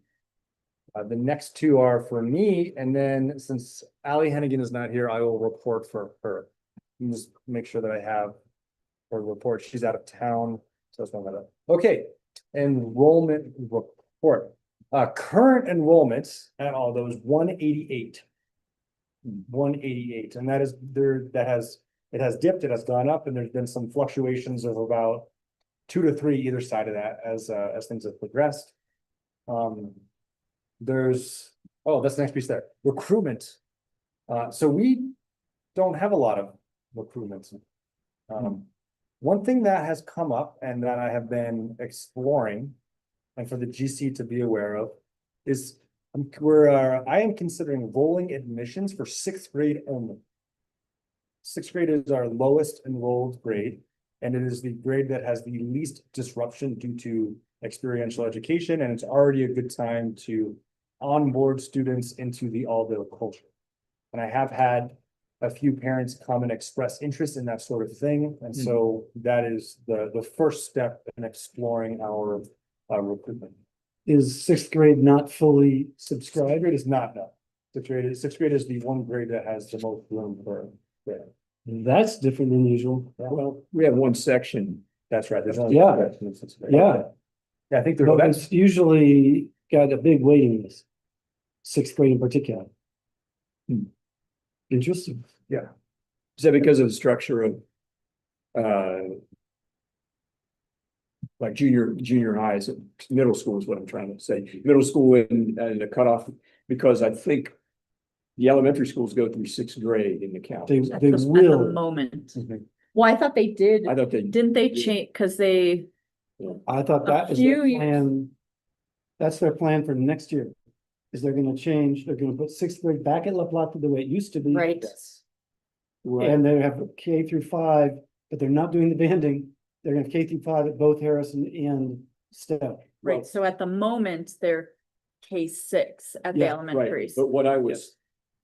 The next two are for me, and then since Allie Hennigan is not here, I will report for her. Just make sure that I have her report. She's out of town, so that's one of that. Okay, enrollment report. Current enrollments at all those 188. 188, and that is there. It has dipped. It has gone up, and there's been some fluctuations of about 2 to 3 either side of that as things have progressed. That's the next piece there. Recruitment. So we don't have a lot of recruitment. One thing that has come up and that I have been exploring, and for the GC to be aware of, is I am considering rolling admissions for 6th grade only. 6th grade is our lowest enrolled grade, and it is the grade that has the least disruption due to experiential education, and it's already a good time to onboard students into the Aldo culture. And I have had a few parents come and express interest in that sort of thing, and so that is the first step in exploring our recruitment. Is 6th grade not fully 6th subscribed? grade is not, no. 6th grade is the one grade that has the most room for. That's different than usual. Well, we have one section. That's right. There's only. Yeah. Yeah. Yeah, I think But that's, it's usually got a big waiting list. 6th grade in particular. Interesting. Is that because of the structure of like junior highs, middle school is what I'm trying to say. Middle school and the cutoff, because I think the elementary schools go through 6th grade in the count. They At the will. moment. Well, I thought they did. I thought they. Didn't they change? Because they, I thought that was their few years- plan. That's their plan for next year. Is they're gonna change, they're gonna put 6th grade back at La Plata the way it used to be. right, And they have K through 5, but they're not doing the banding. They're gonna have K through 5 at both Harrison and Step. right. So at the moment, they're K6 at the Yeah, elementaries. But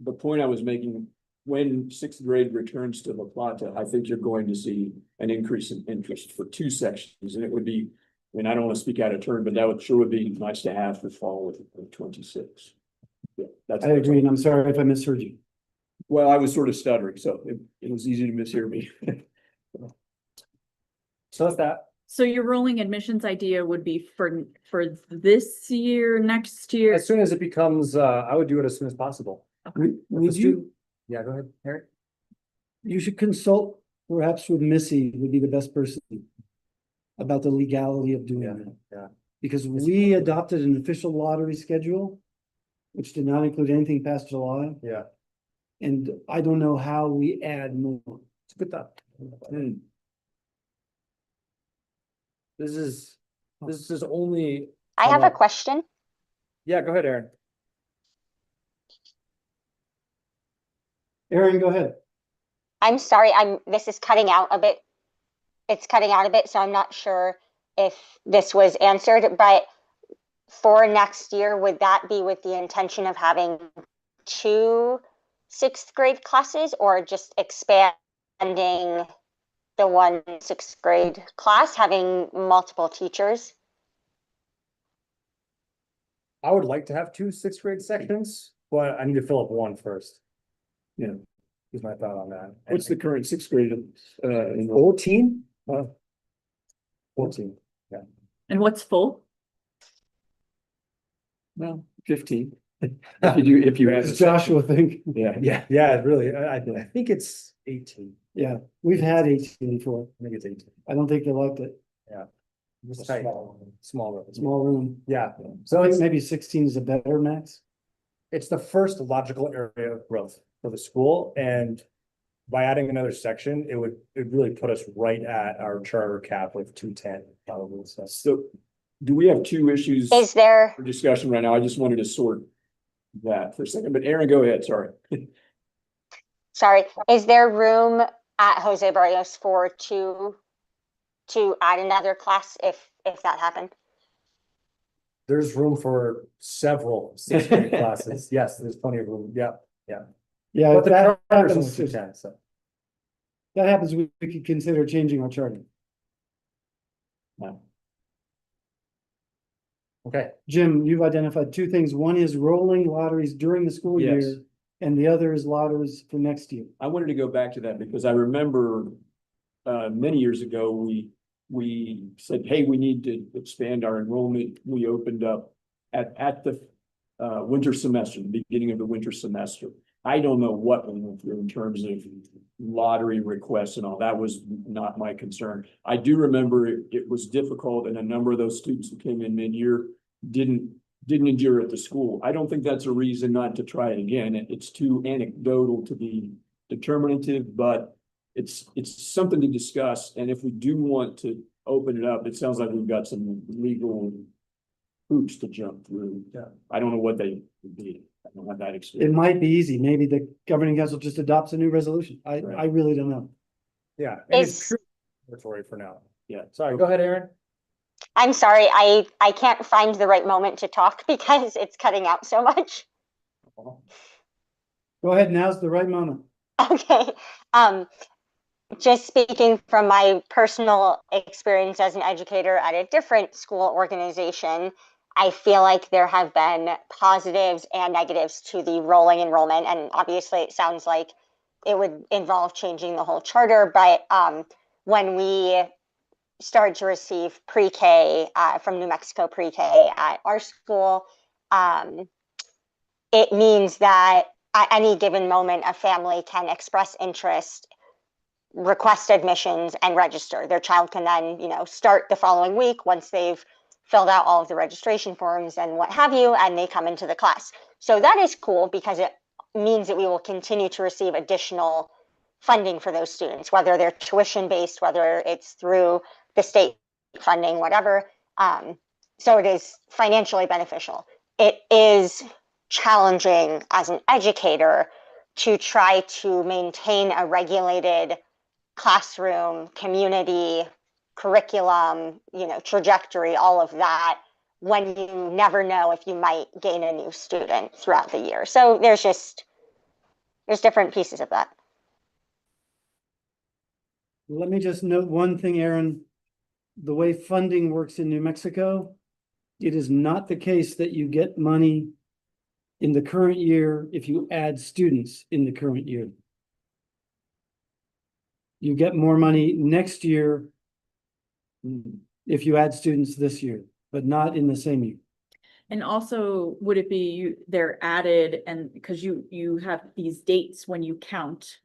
the point I was making, when 6th grade returns to La Plata, I think you're going to see an increase in interest for 2 sections, and it would be, I mean, I don't want to speak out of turn, but that would be nice to have for fall with 26. Yeah, I agree, and I'm sorry if I misheard you. Well, I was sort of stuttering, so it was easy to mishear me. so that's that. So your rolling admissions idea would be for this year, next year? As soon as it becomes, I would do it as soon as possible. Would Let's you, do- Yeah, go ahead, Harry. you should consult perhaps with Missy would be the best person about the legality of doing that. Yeah. Because we adopted an official lottery schedule which did not include anything past July. Yeah, And I don't know how we add more. it's a good thought. Hmm. This is only. I come have a up- question. Yeah, go ahead, Aaron. Aaron, go ahead. I'm sorry, this is cutting out a bit. It's cutting out a bit, so I'm not sure if this was answered, but for next year, would that be with the intention of having 2 sixth grade classes or just expanding the 1 sixth grade class, having multiple teachers? I would like to have 2 sixth grade sections, but I need to fill up 1 first. Yeah. Here's my thought on that. What's the current sixth grade? Enrollment? 14? 14. And what's full? Well, 15. If you What add. does Joshua think? Yeah. Yeah, really. I think it's 18. Yeah, we've had 18 before. I think it's 18. I don't think they liked it. It's tight. Small. Small room. Yeah. So So I it's, think maybe 16 is a better max. it's the first logical area of growth for the school, and by adding another section, it really put us right at our charter cap of 210 probably. So do we have 2 issues Is there, for discussion right now? I just wanted to sort that for a second, but Aaron, go ahead. Sorry. sorry, is there room at Jose Barrios for to add another class if that happened? There's room for several sixth grade classes. Yes, there's plenty of room. Yeah. Yeah, But if the that charter's happens, only 210, so. we could consider changing our charter. Okay, Jim, you've identified 2 things. One is rolling lotteries during the school Yes. year, and the other is lotteries for next year. I wanted to go back to that because I remember many years ago, we said, hey, we need to expand our enrollment. We opened up at the winter semester, the beginning of the winter semester. I don't know what we went through in terms of lottery requests and all. That was not my concern. I do remember it was difficult, and a number of those students who came in mid-year didn't endure at the school. I don't think that's a reason not to try it again. It's too anecdotal to be determinative, but it's something to discuss. And if we do want to open it up, it sounds like we've got some legal hoops to jump through. Yeah. I don't know what they would be. I don't have that It experience. might be easy. Maybe the governing council just adopts a new resolution. I Right. really don't know. yeah, and it's Is- pure territory for now. Yeah. Sorry, go ahead, Aaron. I'm sorry, I can't find the right moment to talk because it's cutting out so much. Go ahead, now's the right moment. Okay, just speaking from my personal experience as an educator at a different school organization, I feel like there have been positives and negatives to the rolling enrollment, and obviously it sounds like it would involve changing the whole charter, but when we started to receive pre-K from New Mexico pre-K at our school, it means that at any given moment, a family can express interest, request admissions, and register. Their child can then, start the following week once they've filled out all of the registration forms and what have you, and they come into the class. So that is cool because it means that we will continue to receive additional funding for those students, whether they're tuition based, whether it's through the state funding, whatever. So it is financially beneficial. It is challenging as an educator to try to maintain a regulated classroom, community, curriculum, trajectory, all of that, when you never know if you might gain a new student throughout the year. So there's different pieces of that. Let me just note one thing, Aaron. The way funding works in New Mexico, it is not the case that you get money in the current year if you add students in the current year. You get more money next year if you add students this year, but not in the same year. And also, would it be they're added, and because you have these dates when you count,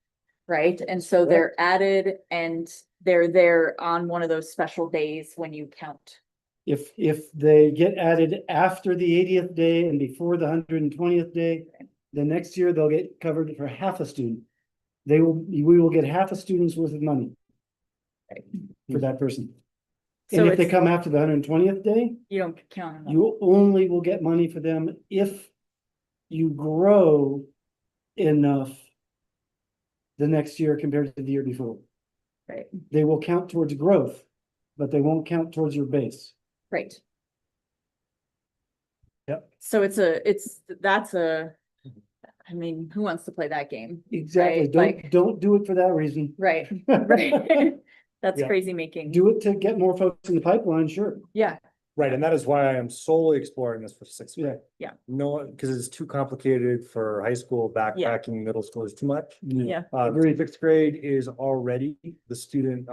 right? And so they're added and they're there on one of those special days when you count. If they get added after the 80th day and before the 120th day, the next year they'll get covered for half a student. We will get half a student's worth of money for that person. So And if they it's, come after the 120th day, you don't count on them. you only will get money for them if you grow enough the next year compared to the year before. Right, They will count towards growth, but they won't count towards your base. right. Yep. So I mean, who wants to play that game? Exactly. Right, like- Don't do it for that reason. Right, right. That's Yeah. crazy making. Do it to get more folks in the pipeline, sure. Yeah, Right, and that is why I am solely exploring this for sixth grade. Yeah. No, because it's too complicated for high school, backpacking, middle school is too much. yeah, Sixth grade is already the student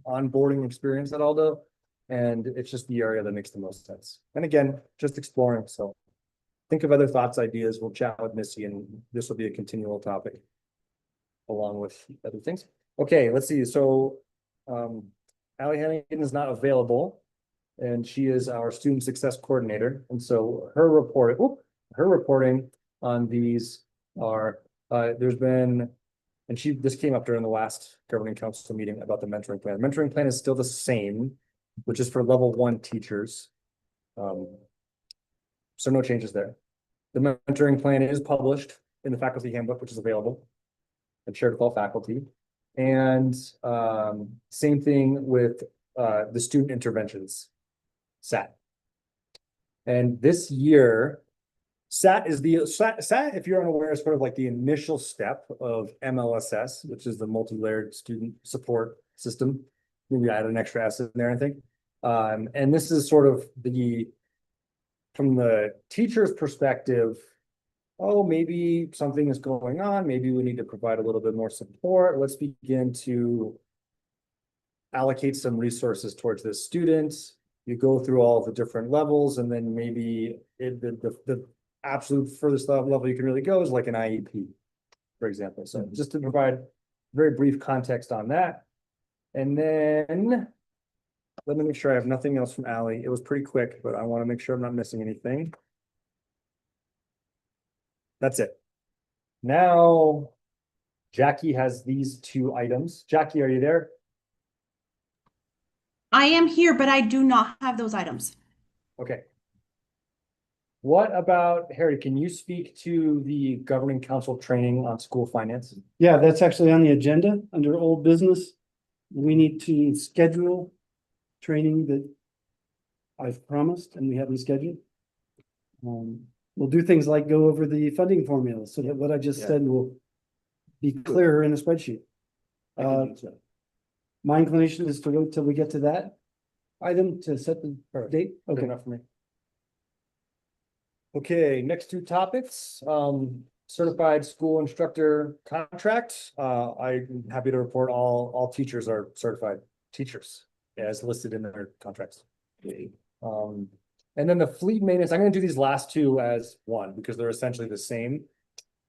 onboarding experience at Aldo. And it's just the area that makes the most sense. And again, just exploring, so. Think of other thoughts, ideas, we'll chat with Missy, and this will be a continual topic. Along with other things. Okay, let's see, so, Allie Hannigan is not available. And she is our student success coordinator, and so her reporting on these are, there's been. And this came up during the last governing council meeting about the mentoring plan. Mentoring plan is still the same, which is for level 1 teachers. So no changes there. The mentoring plan is published in the faculty handbook, which is available and shared with all faculty. And same thing with the student interventions, SAT. And this year, SAT, if you're unaware, is sort of like the initial step of MLSS, which is the multi-layered student support system. Maybe I add an extra S in there, I think. And this is sort of from the teacher's perspective, oh, maybe something is going on. Maybe we need to provide a little bit more support. Let's begin to allocate some resources towards this student. You go through all the different levels, and then maybe the absolute furthest level you can really go is like an IEP, for example. So just to provide very brief context on that. And then let me make sure I have nothing else from Allie. It was pretty quick, but I want to make sure I'm not missing anything. That's it. Now, Jackie has these 2 items. Jackie, are you there? I am here, but I do not have those items. Okay. What about, Harry, can you speak to the governing council training on school finance? Yeah, that's actually on the agenda under old business. We need to schedule training that I've promised and we haven't scheduled. We'll do things like go over the funding formula so that what I just said will be clearer in a spreadsheet. My inclination is to wait till we get to that item to set the date. Good Okay. enough for me. Okay, next 2 topics. Certified school instructor contract. I'm happy to report all teachers are certified teachers as listed in their contracts. And then the fleet maintenance, I'm going to do these last 2 as one because they're essentially the same.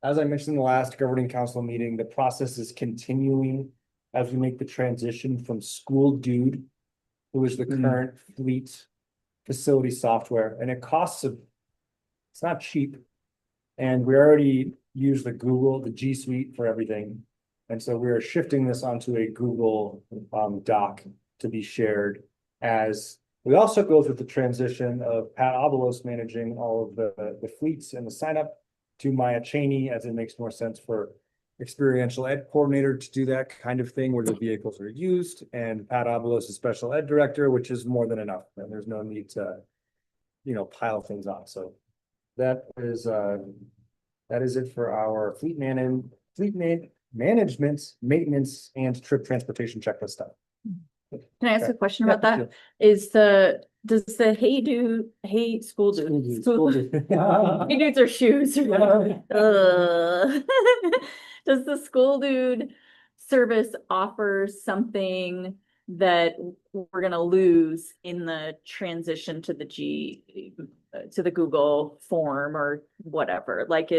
As I mentioned in the last governing council meeting, the process is continuing as we make the transition from School Dude, who is the current fleet facility software, and it's not cheap. And we already use the G Suite for everything. And so we're shifting this onto a Google Doc to be shared as we also go through the transition of Pat Obolos managing all of the fleets and the sign up to Maya Cheney, as it makes more sense for experiential ed coordinator to do that kind of thing where the vehicles are used, and Pat Obolos is special ed director, which is more than enough. And there's no need to, pile things on. So that is it for our fleet management, maintenance, and trip transportation checklist stuff. Can I ask a question Yeah, about that? Does the hey school dude, hey dudes are shoes. Does the school dude service offer something that we're gonna lose in the transition to the Google form or whatever? Like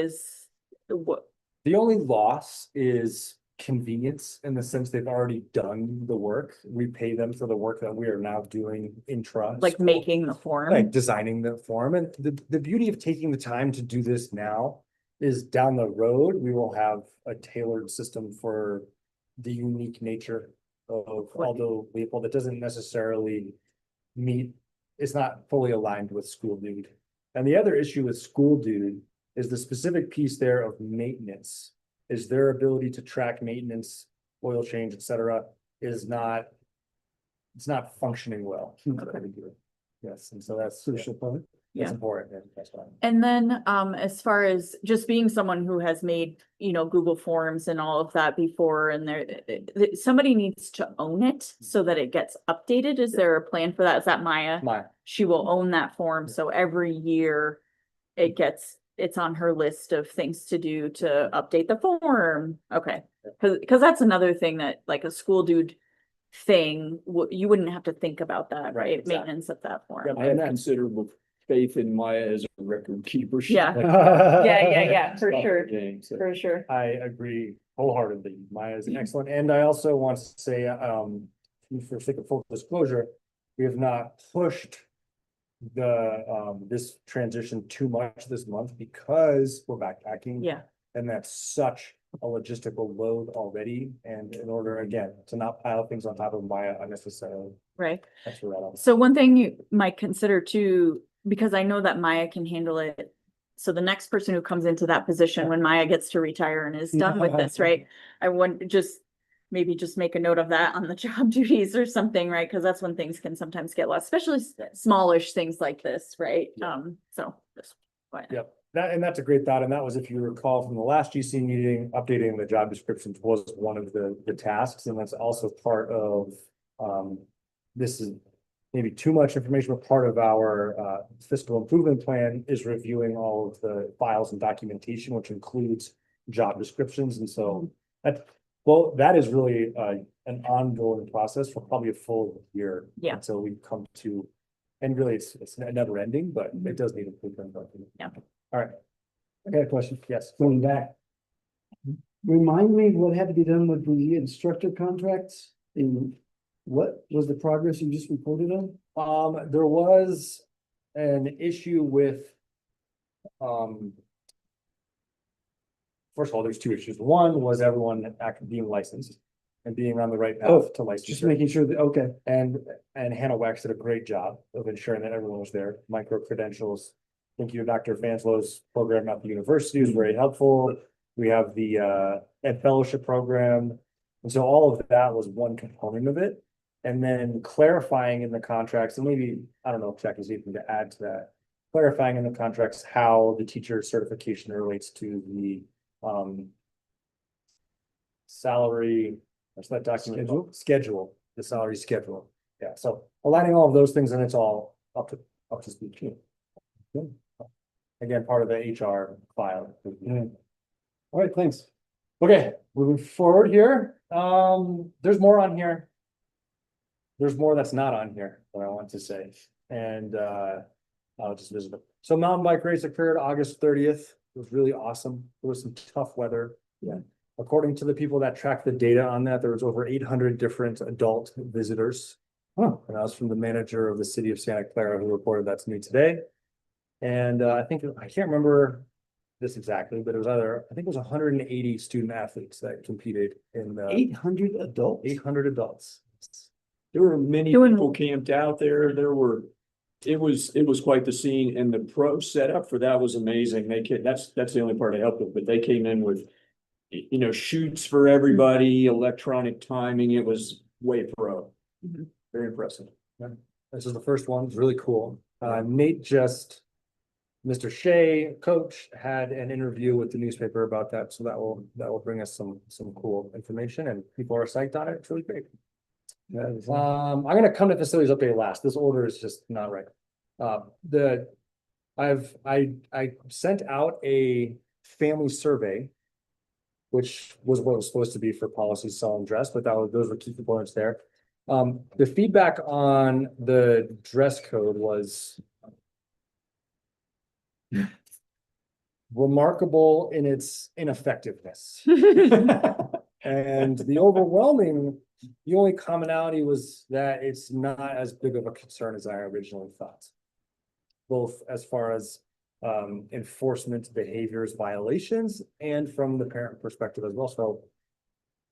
what? The only loss is convenience in the sense they've already done the work. We pay them for the work that we are now doing intra. Like school. making the form. Like designing the form, and the beauty of taking the time to do this now is down the road, we will have a tailored system for the unique nature of Aldo Leopold that doesn't necessarily meet, it's not fully aligned with School Dude. And the other issue with School Dude is the specific piece there of maintenance, is their ability to track maintenance, oil change, et cetera, is not, it's not functioning well. Yes, and so that's Crucial part. it's Yeah. important, and that's fine. And then, as far as just being someone who has made, Google Forms and all of that before, and somebody needs to own it so that it gets updated. Is there a plan for that? Is that Maya? She will own that form, so every year it's on her list of things to do to update the form. Okay, because that's another thing that, like, a School Dude thing, you wouldn't have to think about that, right? exactly. Maintenance of that form. I have considerable faith in Maya as a record keeper. She's Yeah. like- Yeah, for Stop sure, the game, so. for sure. I agree wholeheartedly. Maya is excellent, and I also want to say, for sake of full disclosure, we have not pushed this transition too much this month because we're backpacking. Yeah, And that's such a logistical load already, and in order, again, to not pile things on top of Maya unnecessarily, right. that's where that. So one thing you might consider too, because I know that Maya can handle it. So the next person who comes into that position when Maya gets to retire and is done with this, right? I want maybe just make a note of that on the job duties or something, right? Because that's when things can sometimes get lost, especially smallish things like this, right? Yeah. So just. Yep, that's a great thought, and that was, if you recall from the last GC meeting, updating the job descriptions was one of the tasks, and that's also part of, this is maybe too much information, but part of our fiscal improvement plan is reviewing all of the files and documentation, which includes job descriptions, and so that is really an ongoing process for probably a full year. Yeah. Until we come to, and really it's never ending, but it does need improvement. Yeah. All right. I got a question. Yes. Going back. Remind me what had to be done with the instructor contracts, and what was the progress you just reported on? There was an issue with, first of all, there's two issues. One was everyone being licensed and being on the right path to licensure. Just making sure that, okay. And Hannah Wax did a great job of ensuring that everyone was there. Micro credentials. Thank you to Dr. Fanslow's program at the university was very helpful. We have the Ed Fellowship program. And so all of that was one component of it. And then clarifying in the contracts, and maybe, I don't know if Jackie's anything to add to that, clarifying in the contracts how the teacher certification relates to the salary, what's that document? Schedule, the salary schedule. Yeah, so aligning all of those things, and it's all up to speed. Good. Again, part of the HR file. All right, thanks. Okay, moving forward here, there's more on here. There's more that's not on here that I want to say, and I'll just visit them. So mountain bike race occurred August 30th. It was really awesome. There was some tough weather. Yeah. According to the people that tracked the data on that, there was over 800 different adult visitors. And that was from the manager of the city of Santa Clara, who reported that to me today. And I can't remember this exactly, but it was I think it was 180 student athletes that competed in the 800 adults. 800 adults. There were many people camped out there. It was quite the scene, and the pro setup for that was amazing. That's the only part I helped with, but they came in with, shoots for everybody, electronic timing. It was way pro. Mhm. Very impressive. This is the first one. It's really cool. Mr. Shea, coach, had an interview with the newspaper about that, so that will bring us some cool information, and people are psyched on it. It's really great. I'm gonna come to facilities update last. This order is just not right. I sent out a family survey, which was what it was supposed to be for policy, sell and dress, but those were key components there. The feedback on the dress code was remarkable in its ineffectiveness. And the only commonality was that it's not as big of a concern as I originally thought. Both as far as enforcement behaviors, violations, and from the parent perspective as well. So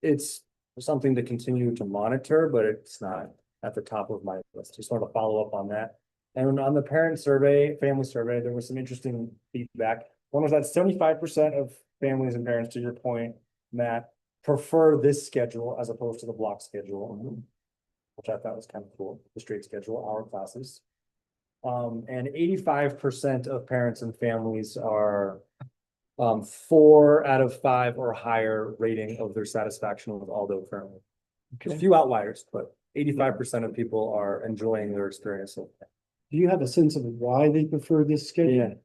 it's something to continue to monitor, but it's not at the top of my list. Just want to follow up on that. And on the parent survey, family survey, there was some interesting feedback. One was that 75% of families and parents, to your point, Matt, prefer this schedule as opposed to the block schedule, which I thought was kind of cool, the straight schedule, hour classes. And 85% of parents and families are 4 out of 5 or higher rating of their satisfaction with Aldo currently. A few outliers, but 85% of people are enjoying their experience. Do you have a sense of why they prefer this schedule?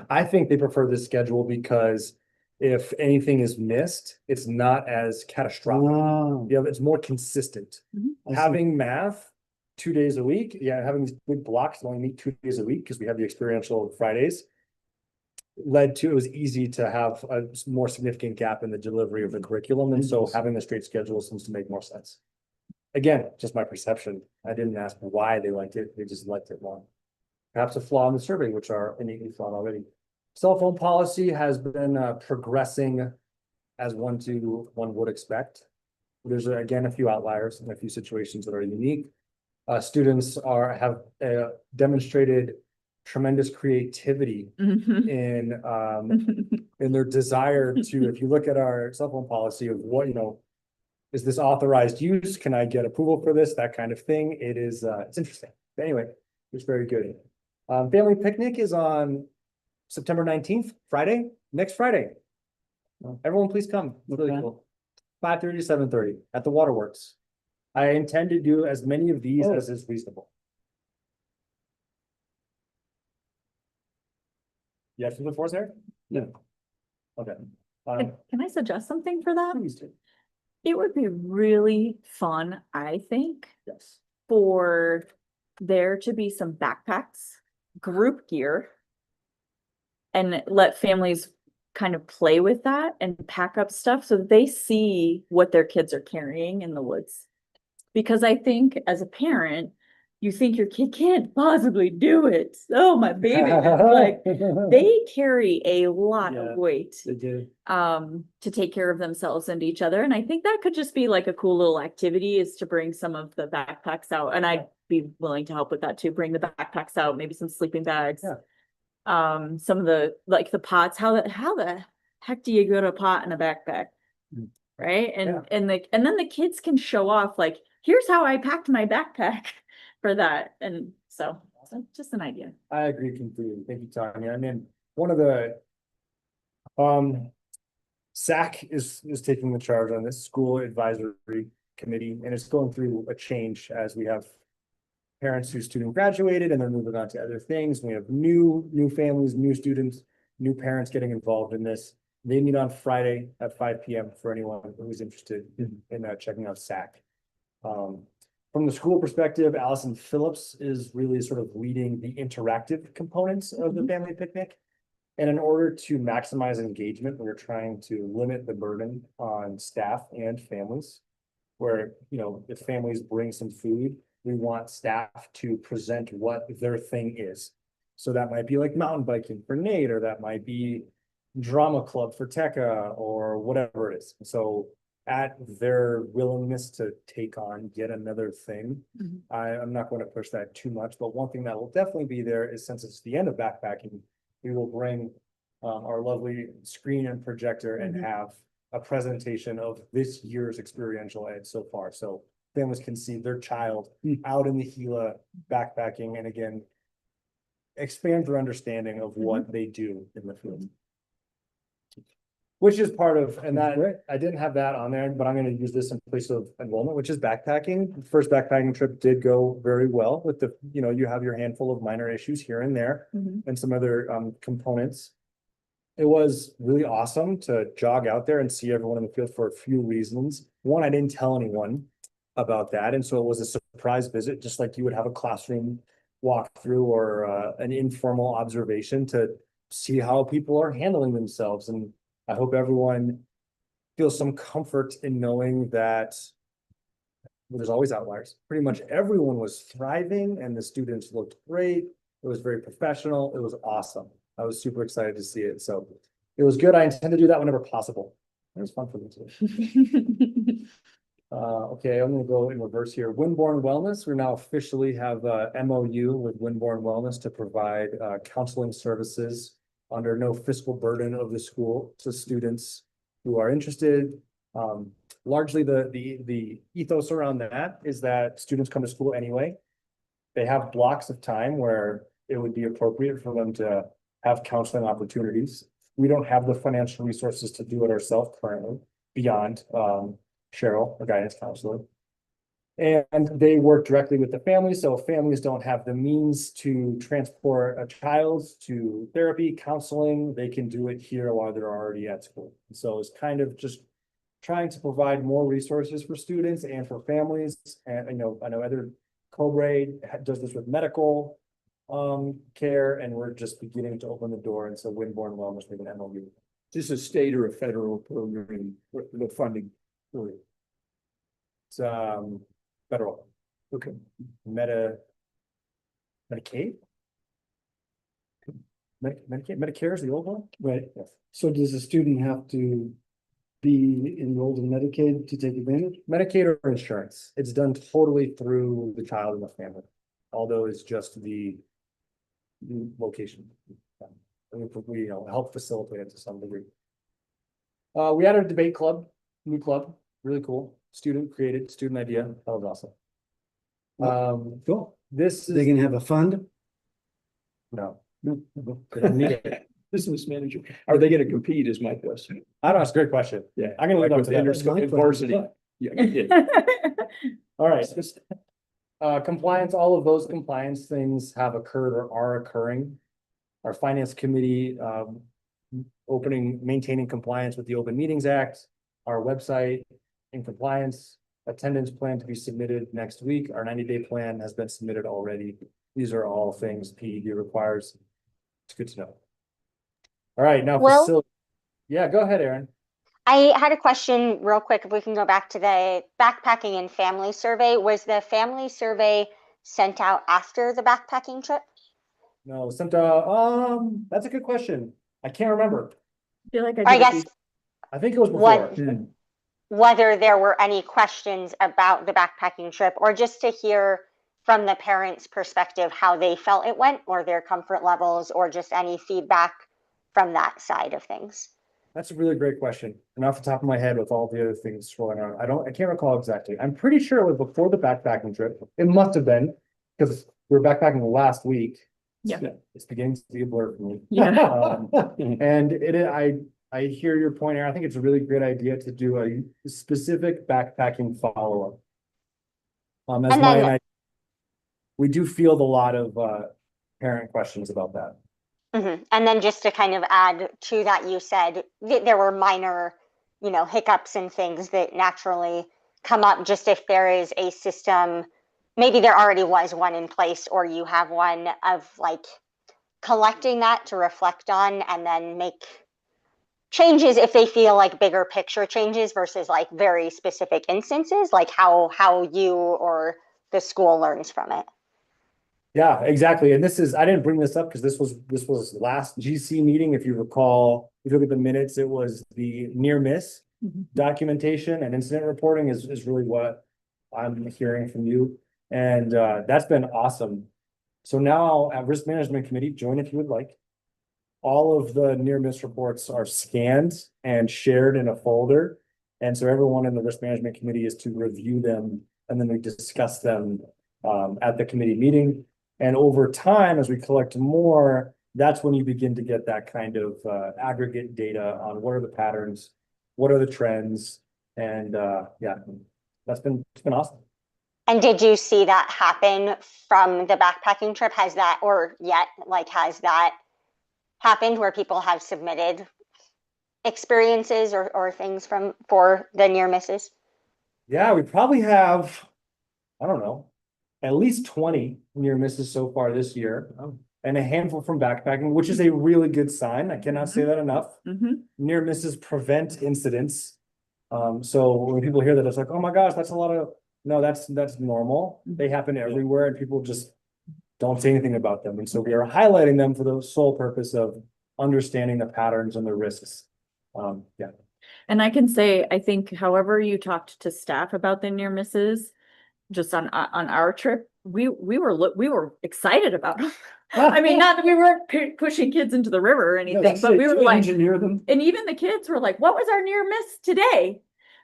I think they prefer this schedule because if anything is missed, it's not as catastrophic. Oh, Yeah, it's more consistent. I see. Having math 2 days a week, having these big blocks that only meet 2 days a week because we have the experiential Fridays, led to it was easy to have a more significant gap in the delivery of the curriculum, and so having the straight schedule seems to make more sense. Again, just my perception. I didn't ask why they liked it; they just liked it more. Perhaps a flaw in the survey, which are innately flawed already. Cell phone policy has been progressing as one would expect. There's again a few outliers and a few situations that are unique. Students have demonstrated tremendous creativity in their desire to, if you look at our cell phone policy of what, is this authorized use? Can I get approval for this? That kind of thing. It is, it's interesting. But anyway, it's very good. Family picnic is on September 19th, Friday, next Friday. Everyone please come. It's really cool. 5:30 to 7:30 at the Waterworks. I intend to do as many of these as is reasonable. You have to look for us there? No. Okay. Can I suggest something for that? Please do. It would be really fun, I think, Yes. for there to be some backpacks, group gear, and let families kind of play with that and pack up stuff so that they see what their kids are carrying in the woods. Because I think as a parent, you think your kid can't possibly do it. Oh, my baby. Like they carry a lot of weight They do. to take care of themselves and each other. And I think that could just be like a cool little activity, is to bring some of the backpacks out. And I'd be willing to help with that too. Bring the backpacks out, maybe some sleeping bags. Some of the the pots. How the heck do you go to a pot in a backpack? Right. And then the kids can show off, like, here's how I packed my backpack for that. And so just an idea. I agree completely. Thank you, Tanya. And then one of the SAC is taking the charge on this school advisory committee, and it's going through a change as we have parents whose student graduated and they're moving on to other things. We have new families, new students, new parents getting involved in this. They meet on Friday at 5 p.m. for anyone who's interested in checking out SAC. From the school perspective, Allison Phillips is really sort of leading the interactive components of the family picnic. And in order to maximize engagement, we're trying to limit the burden on staff and families. Where, if families bring some food, we want staff to present what their thing is. So that might be like mountain biking for Nate, or that might be drama club for Tekka, or whatever it is. So at their willingness to take on yet another thing, I'm not going to push that too much, but one thing that will definitely be there is, since it's the end of backpacking, we will bring our lovely screen and projector and have a presentation of this year's experiential ed so far. So families can see their child out in the Gila backpacking, and again, expand their understanding of what they do in the field. Which is part of, and that I didn't have that on there, but I'm going to use this in place of enrollment, which is backpacking. The first backpacking trip did go very well with the, you have your handful of minor issues here and there and some other components. It was really awesome to jog out there and see everyone in the field for a few reasons. One, I didn't tell anyone about that. And so it was a surprise visit, just like you would have a classroom walkthrough or an informal observation to see how people are handling themselves. And I hope everyone feel some comfort in knowing that well, there's always outliers. Pretty much everyone was thriving and the students looked great. It was very professional. It was awesome. I was super excited to see it. So it was good. I intend to do that whenever possible. It was fun for me too. Okay, I'm gonna go in reverse here. Winborn Wellness, we now officially have a MOU with Winborn Wellness to provide counseling services under no fiscal burden of the school to students who are interested. Largely the ethos around that is that students come to school anyway. They have blocks of time where it would be appropriate for them to have counseling opportunities. We don't have the financial resources to do it ourselves currently beyond Cheryl, a guidance counselor. And they work directly with the families, so if families don't have the means to transport a child to therapy, counseling, they can do it here while they're already at school. So it's kind of just trying to provide more resources for students and for families. And I know other Cobre does this with medical care, and we're just beginning to open the door. And so Winborn Wellness with an MOU. Is this a state or a federal program, the funding? It's federal. Okay. Medicaid? Medicare is the old one? Right. Yes. So does a student have to be enrolled in Medicaid to take advantage? Medicaid or insurance. It's done totally through the child and the family, although it's just the location. We help facilitate it to some degree. We had a debate club, new club, really cool. Student created, student idea. That was awesome. Cool. This They is can have a fund? no. No. They don't need it. Business manager, are they gonna compete is my question. I don't know. It's a great question. Yeah. I'm gonna leave Like it up with to them. interschool- my and question. varsity. Yeah. All right. Compliance, all of those compliance things have occurred or are occurring. Our finance committee, maintaining compliance with the Open Meetings Act, our website in compliance, attendance plan to be submitted next week. Our 90-day plan has been submitted already. These are all things PED requires. It's good to know. All right, now Well- facility. Yeah, go ahead, Erin. I had a question real quick, if we can go back to the backpacking and family survey. Was the family survey sent out after the backpacking trip? No, that's a good question. I can't remember. Feel like I guess I think it was What- before. whether there were any questions about the backpacking trip, or just to hear from the parents' perspective how they felt it went, or their comfort levels, or just any feedback from that side of things. That's a really great question. And off the top of my head with all the other things going on, I can't recall exactly. I'm pretty sure it was before the backpacking trip. It must have been because we were backpacking last week. Yeah. It's beginning to be a blur for me. Yeah. And I hear your point, Aaron. I think it's a really great idea to do a specific backpacking follow-up. As And Maya then- and I, we do field a lot of parent questions about that. And then just to kind of add to that, you said that there were minor, hiccups and things that naturally come up. Just if there is a system, maybe there already was one in place, or you have one of like collecting that to reflect on and then make changes if they feel like bigger picture changes versus like very specific instances, like how you or the school learns from it. Yeah, exactly. And I didn't bring this up because this was last GC meeting. If you recall, if you look at the minutes, it was the near miss documentation and incident reporting is really what I'm hearing from you. And that's been awesome. So now at Risk Management Committee, join if you would like. All of the near miss reports are scanned and shared in a folder. And so everyone in the Risk Management Committee is to review them, and then we discuss them at the committee meeting. And over time, as we collect more, that's when you begin to get that kind of aggregate data on what are the patterns, what are the trends, and yeah, it's been awesome. And did you see that happen from the backpacking trip? Has that happened where people have submitted experiences or things for the near misses? Yeah, we probably have, I don't know, at least 20 near misses so far this year, and a handful from backpacking, which is a really good sign. I cannot say that enough. Near misses prevent incidents. So when people hear that, it's like, oh my gosh, that's a lot of, no, that's normal. They happen everywhere and people just don't say anything about them. And so we are highlighting them for the sole purpose of understanding the patterns and the risks. Yeah. And I can say, I think however you talked to staff about the near misses, just on our trip, we were excited about them. I mean, not that we weren't pushing kids into the river or anything, but we were like, engineer them. and even the kids were like, what was our near miss today?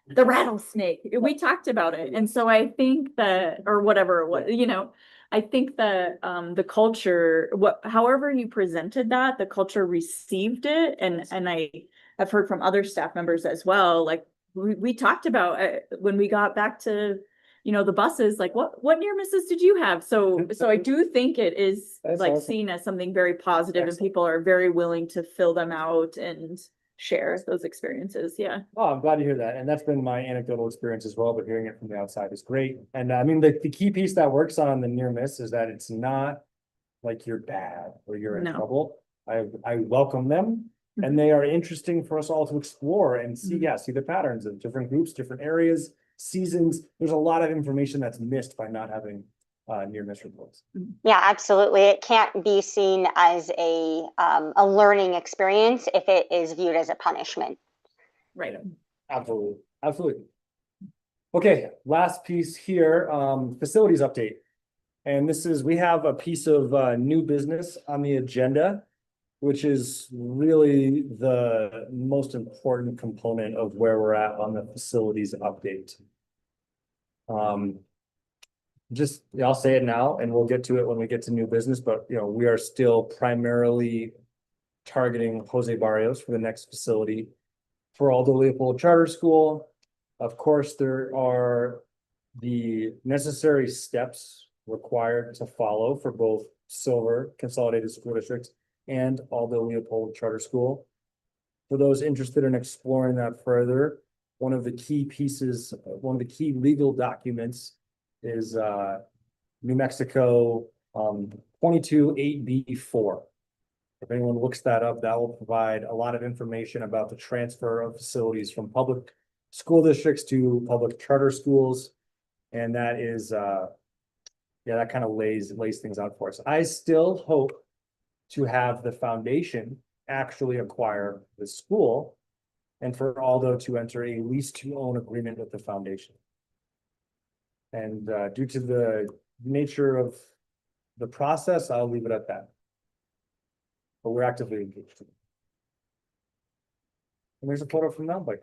The rattlesnake. We talked about it. And so I think that, or whatever it was, you know, I think that the culture, however you presented that, the culture received it. And I have heard from other staff members as well, like we talked about when we got back to, you know, the buses, like what near misses did you have? So I do think it is That's like awesome. seen as something very positive, and Excellent. people are very willing to fill them out and share those experiences. Yeah. Oh, I'm glad to hear that. And that's been my anecdotal experience as well, but hearing it from the outside is great. And I mean, the key piece that works on the near miss is that it's not like you're bad or you're in No. trouble. I welcome them and they are interesting for us all to explore and see, see the patterns of different groups, different areas, seasons. There's a lot of information that's missed by not having near miss reports. Yeah, absolutely. It can't be seen as a learning experience if it is viewed as a punishment. Right. Absolutely, absolutely. Okay, last piece here, facilities update. And this is, we have a piece of new business on the agenda, which is really the most important component of where we're at on the facilities update. Just, I'll say it now and we'll get to it when we get to new business, but you know, we are still primarily targeting Jose Barrios for the next facility for Aldo Leopold Charter School. Of course, there are the necessary steps required to follow for both Silver Consolidated School District and Aldo Leopold Charter School. For those interested in exploring that further, one of the key pieces, one of the key legal documents is New Mexico 22-8B4. If anyone looks that up, that will provide a lot of information about the transfer of facilities from public school districts to public charter schools. And that is, yeah, that kind of lays things out for us. I still hope to have the foundation actually acquire the school and for Aldo to enter a lease to own agreement with the foundation. And due to the nature of the process, I'll leave it at that. But we're actively engaged. And there's a photo from now, like.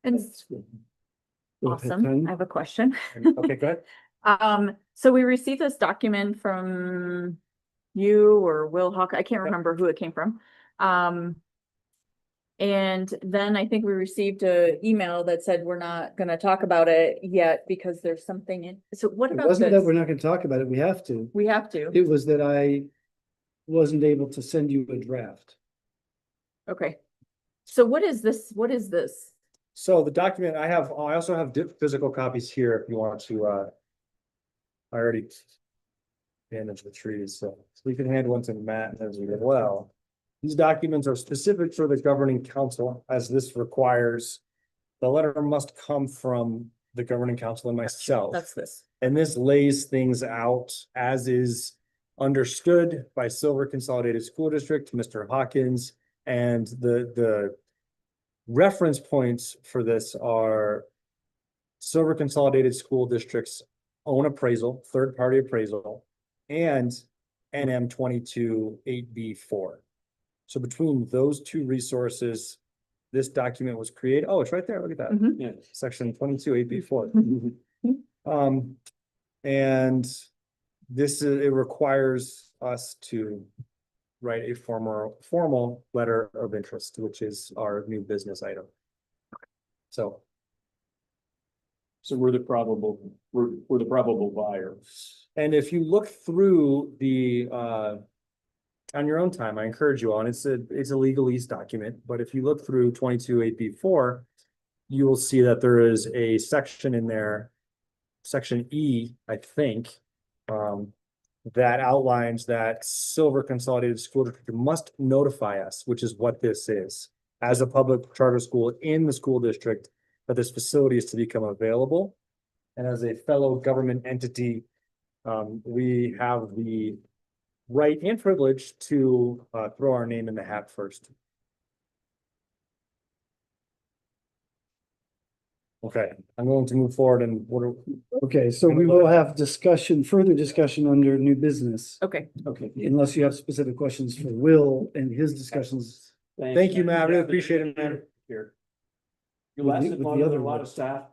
And Go ahead, awesome. Tanya. I have a question. Okay, go ahead. So we received this document from you or Will Hawk. I can't remember who it came from. And then I think we received an email that said we're not going to talk about it yet because there's something in. So what It about wasn't that we're this? not gonna talk about it, we have to. We have to. It was that I wasn't able to send you a draft. Okay. So what is this? What is this? So the document I also have physical copies here if you want to, I already managed the trees, so we can hand one to Matt as well. These documents are specific for the governing council as this requires. The letter must come from the governing council and myself. That's this. And this lays things out as is understood by Silver Consolidated School District, Mr. Hawkins, and the reference points for this are Silver Consolidated School District's own appraisal, third-party appraisal, and NM 22-8B4. So between those two resources, this document was created. Oh, it's right there. Look at that. Mhm. Yeah. Section 22-8B4. Mhm. And this it requires us to write a formal letter of interest, which is our new business item. So we're the probable buyer. and if you look through the on your own time, I encourage you on, it's a legalese document, but if you look through 22-8B4, you will see that there is a section in there, section E, I think, that outlines that Silver Consolidated School District must notify us, which is what this is, as a public charter school in the school district, that this facility is to become available. And as a fellow government entity, we have the right and privilege to throw our name in the hat first. Okay, I'm going to move forward and what are, Okay, so we will have discussion, further discussion under new business. Okay. Okay, unless you have specific questions for Will and his discussions. thank you, Matt. I really appreciate it, man. Here. You With the- lasted with the longer than other a lot one. of staff.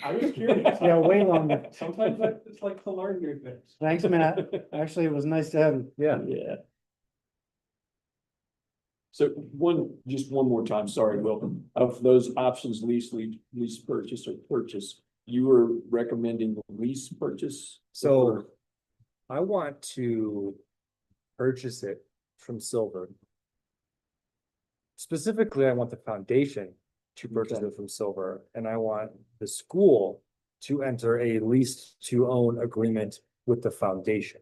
I was curious. Yeah, way longer. Sometimes it's like to learn new things. Thanks, Matt. Actually, it was nice to have you. Yeah. Yeah. So just one more time, sorry, Will, of those options, lease purchase or purchase, you were recommending lease purchase? So I want to purchase it from Silver. Specifically, I want the foundation to purchase Okay. it from Silver, and I want the school to enter a lease to own agreement with the foundation.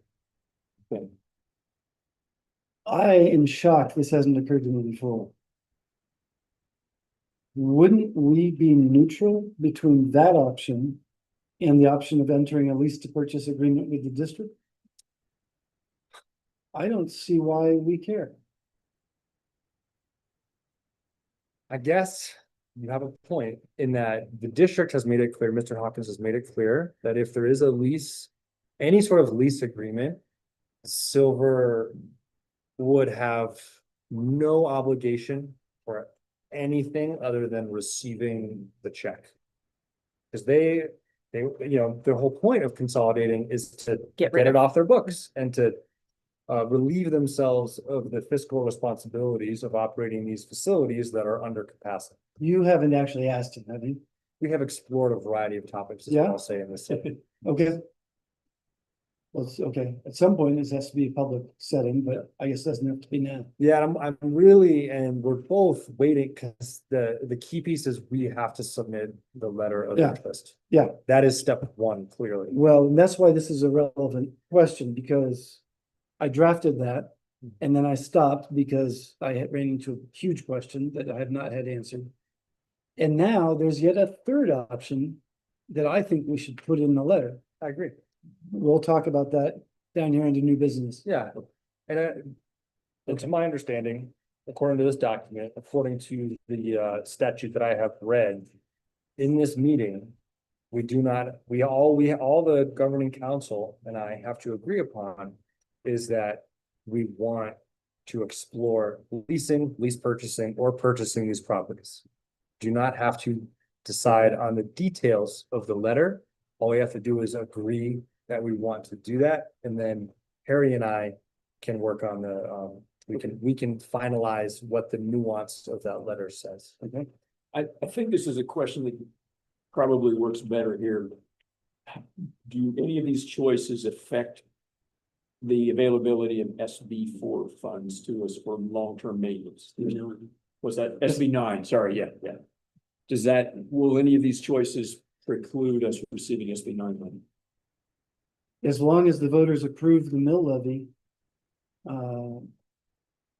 Okay. I am shocked this hasn't occurred to me before. Wouldn't we be neutral between that option and the option of entering a lease to purchase agreement with the district? I don't see why we care. I guess you have a point in that the district has made it clear, Mr. Hawkins has made it clear that if there is a lease, any sort of lease agreement, Silver would have no obligation for anything other than receiving the check. Because they, their whole point of consolidating is to Get get rid it of. off their books and to relieve themselves of the fiscal responsibilities of operating these facilities that are under capacity. You haven't actually asked him, have you? We have explored a variety of topics, is what Yeah. I'll say in this. setting. Okay. Well, it's okay. At some point, this has to be a public setting, but I guess it doesn't have to be now. Yeah, I'm really, and we're both waiting because the key piece is we have to submit the letter of Yeah. interest. Yeah. That is step one, clearly. Well, and that's why this is a relevant question, because I drafted that and then I stopped because I had ran into a huge question that I have not had answered. And now there's yet a third option that I think we should put in the letter. I agree. We'll talk about that down here into new business. Yeah, and to my understanding, according to this document, according to the statute that I have read, in this meeting, we do not, all the governing council and I have to agree upon is that we want to explore leasing, lease purchasing, or purchasing these properties. Do not have to decide on the details of the letter. All we have to do is agree that we want to do that, and then Harry and I can work on the, we can finalize what the nuance of that letter says. Okay. I think this is a question that probably works better here. Do any of these choices affect the availability of SB4 funds to us for long-term maintenance? Was that SB9? Sorry, yeah. Will any of these choices preclude us receiving SB9 money? As long as the voters approve the mill levy,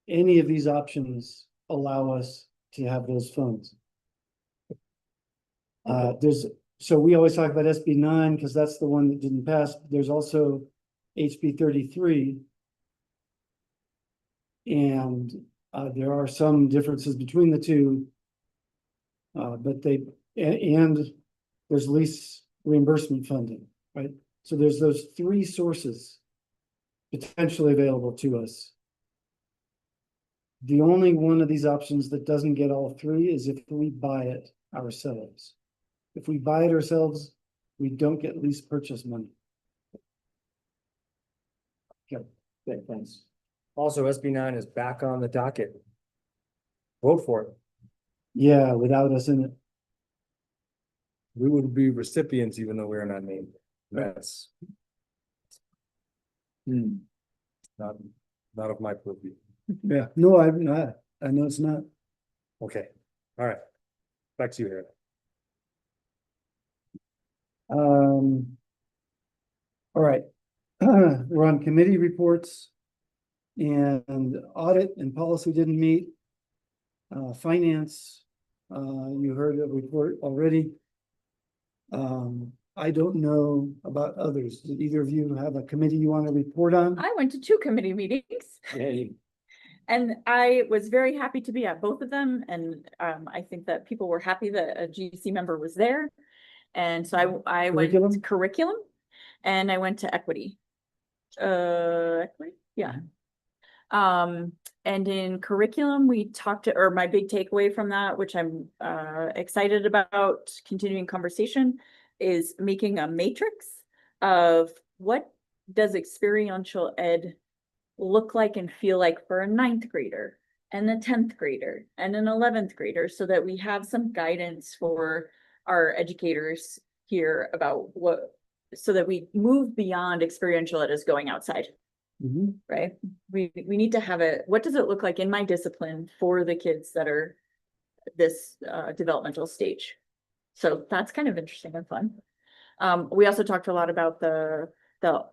any of these options allow us to have those funds. So we always talk about SB9 because that's the one that didn't pass. There's also HB 33. And there are some differences between the two. But and there's lease reimbursement funding, right? So there's those three sources potentially available to us. The only one of these options that doesn't get all three is if we buy it ourselves. If we buy it ourselves, we don't get lease purchase money. Okay, thanks. Also, SB9 is back on the docket. Vote for it. Yeah, without us in it. We would be recipients even though we are not named. That's not of my purview. Yeah, no, I'm not. I know it's not. Okay, all right. Back to you, Harry. All right. We're on committee reports. And audit and policy didn't meet. Finance, you heard a report already. I don't know about others. Did either of you have a committee you want to report on? I went to 2 committee meetings. Hey, And I was very happy to be at both of them, and I think that people were happy that a GC member was there. And so I went to Curriculum? curriculum, and I went to equity. Equity, yeah. And in curriculum, we talked to, or my big takeaway from that, which I'm excited about continuing conversation, is making a matrix of what does experiential ed look like and feel like for a 9th grader and a 10th grader and an 11th grader, so that we have some guidance for our educators here about what, so that we move beyond experiential ed as going outside, Mhm. right? We need to have a, what does it look like in my discipline for the kids that are this developmental stage? So that's kind of interesting and fun. We also talked a lot about the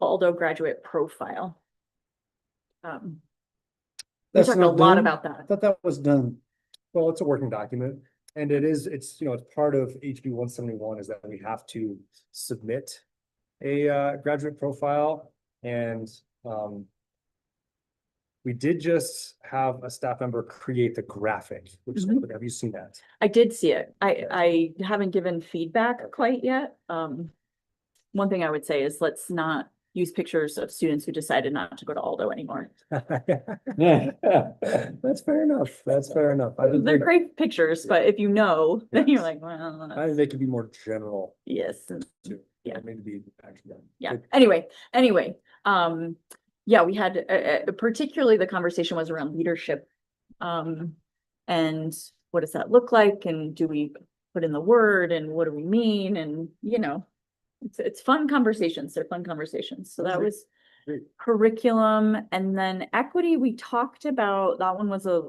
Aldo graduate profile. We That's talked a not lot done? about I that. thought that was done. Well, it's a working document, and it's, you know, it's part of HB 171 is that we have to submit a graduate profile, and we did just have a staff member create the graphic, which, Mhm. have you seen that? I did see it. I haven't given feedback quite yet. One thing I would say is let's not use pictures of students who decided not to go to Aldo anymore. That's fair enough. That's fair enough. I think They're great pictures, but if you know, then you're Yes. like, well, I think they could be more general yes. too. Yeah. Maybe be actually. Yeah, Good. anyway, yeah, we had, particularly the conversation was around leadership. And what does that look like? And do we put in the word and what do we mean? And, you know, it's fun conversations. They're fun conversations. So that was Great. curriculum. And then equity, we talked about, that one was a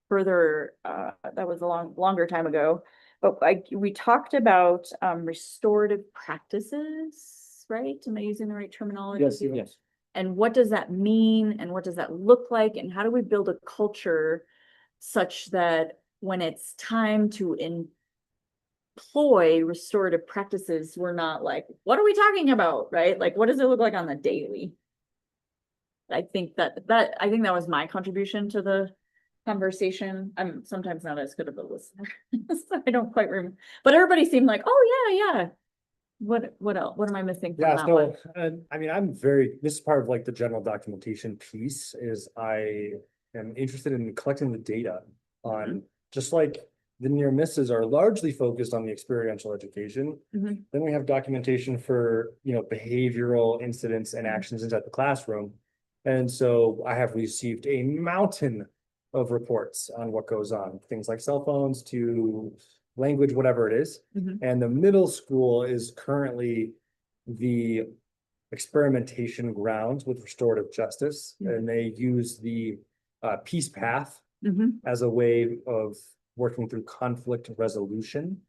further, that was a longer time ago. But we talked about restorative practices, right? Am I using the right terminology? Yes, yes. And what does that mean? And what does that look like? And how do we build a culture such that when it's time to employ restorative practices, we're not like, what are we talking about? Right? Like, what does it look like on the daily? I think that was my contribution to the conversation. I'm sometimes not as good of a listener, so I don't quite remember. But everybody seemed like, oh yeah. What else? What am I missing from Yeah, that one? so, I mean, this is part of like the general documentation piece is I am interested in collecting the data on, just like the near misses are largely focused on the experiential education. Mhm. Then we have documentation for, you know, behavioral incidents and actions inside the classroom. And so I have received a mountain of reports on what goes on, things like cell phones to language, whatever it is. Mhm. And the middle school is currently the experimentation grounds with restorative justice, Mhm. and they use the peace path Mhm. as a way of working through conflict resolution.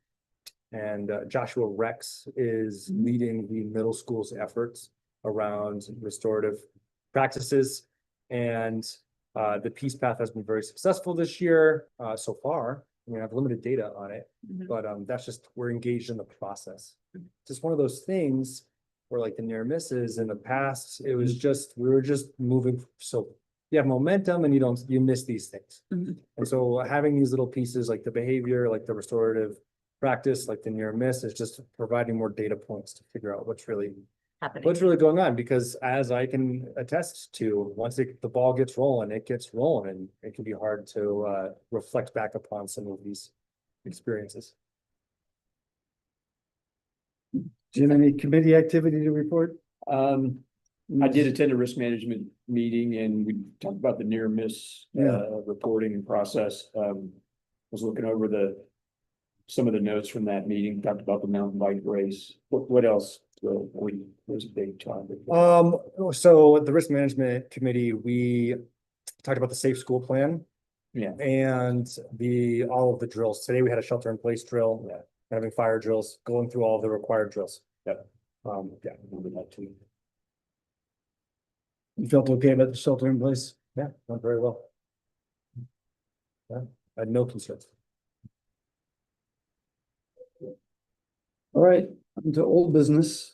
And Joshua Rex is Mhm. leading the middle school's efforts around restorative practices. And the peace path has been very successful this year so far. I mean, I have limited data on it, Mhm. but that's just, we're engaged in the process. Just one of those things where like the near misses in the past, it was just, we were just moving. So you have momentum and you miss these things. Mhm. And so having these little pieces like the behavior, like the restorative practice, like the near miss, is just providing more data points to figure out what's really Happening. going on. Because as I can attest to, once the ball gets rolling, it gets rolling, and it can be hard to reflect back upon some of these experiences. Jim, any committee activity to report? I did attend a risk management meeting and we talked about the near miss Yeah. reporting and process. Was looking over some of the notes from that meeting, talked about the mountain bike race. What else? Was a big topic. So the risk management committee, we talked about the safe school plan. Yeah. And all of the drills. Today we had a shelter in place drill, having fire drills, going through all of the required drills. Yep. Yeah, we did that too. You felt okay about the shelter in place? Yeah, went very well. Yeah, I had no concerns. All right, Into old business,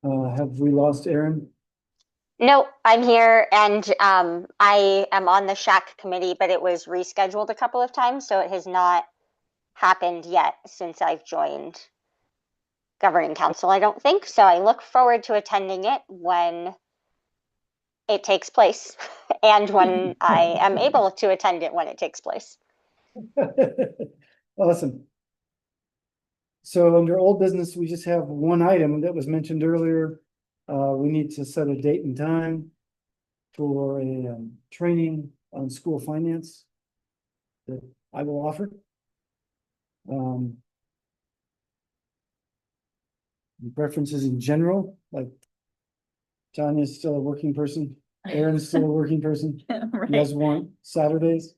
have we lost Aaron? No, I'm here and I am on the Shack committee, but it was rescheduled a couple of times, so it has not happened yet since I've joined governing council, I don't think. So I look forward to attending it when it takes place and when I am able to attend it when it takes place. Awesome. So under old business, we just have one item that was mentioned earlier. We need to set a date and time for a training on school finance that I will offer. Preferences in general, like Tanya's still a working person, Aaron's still a working person. You Right, guys want Saturdays?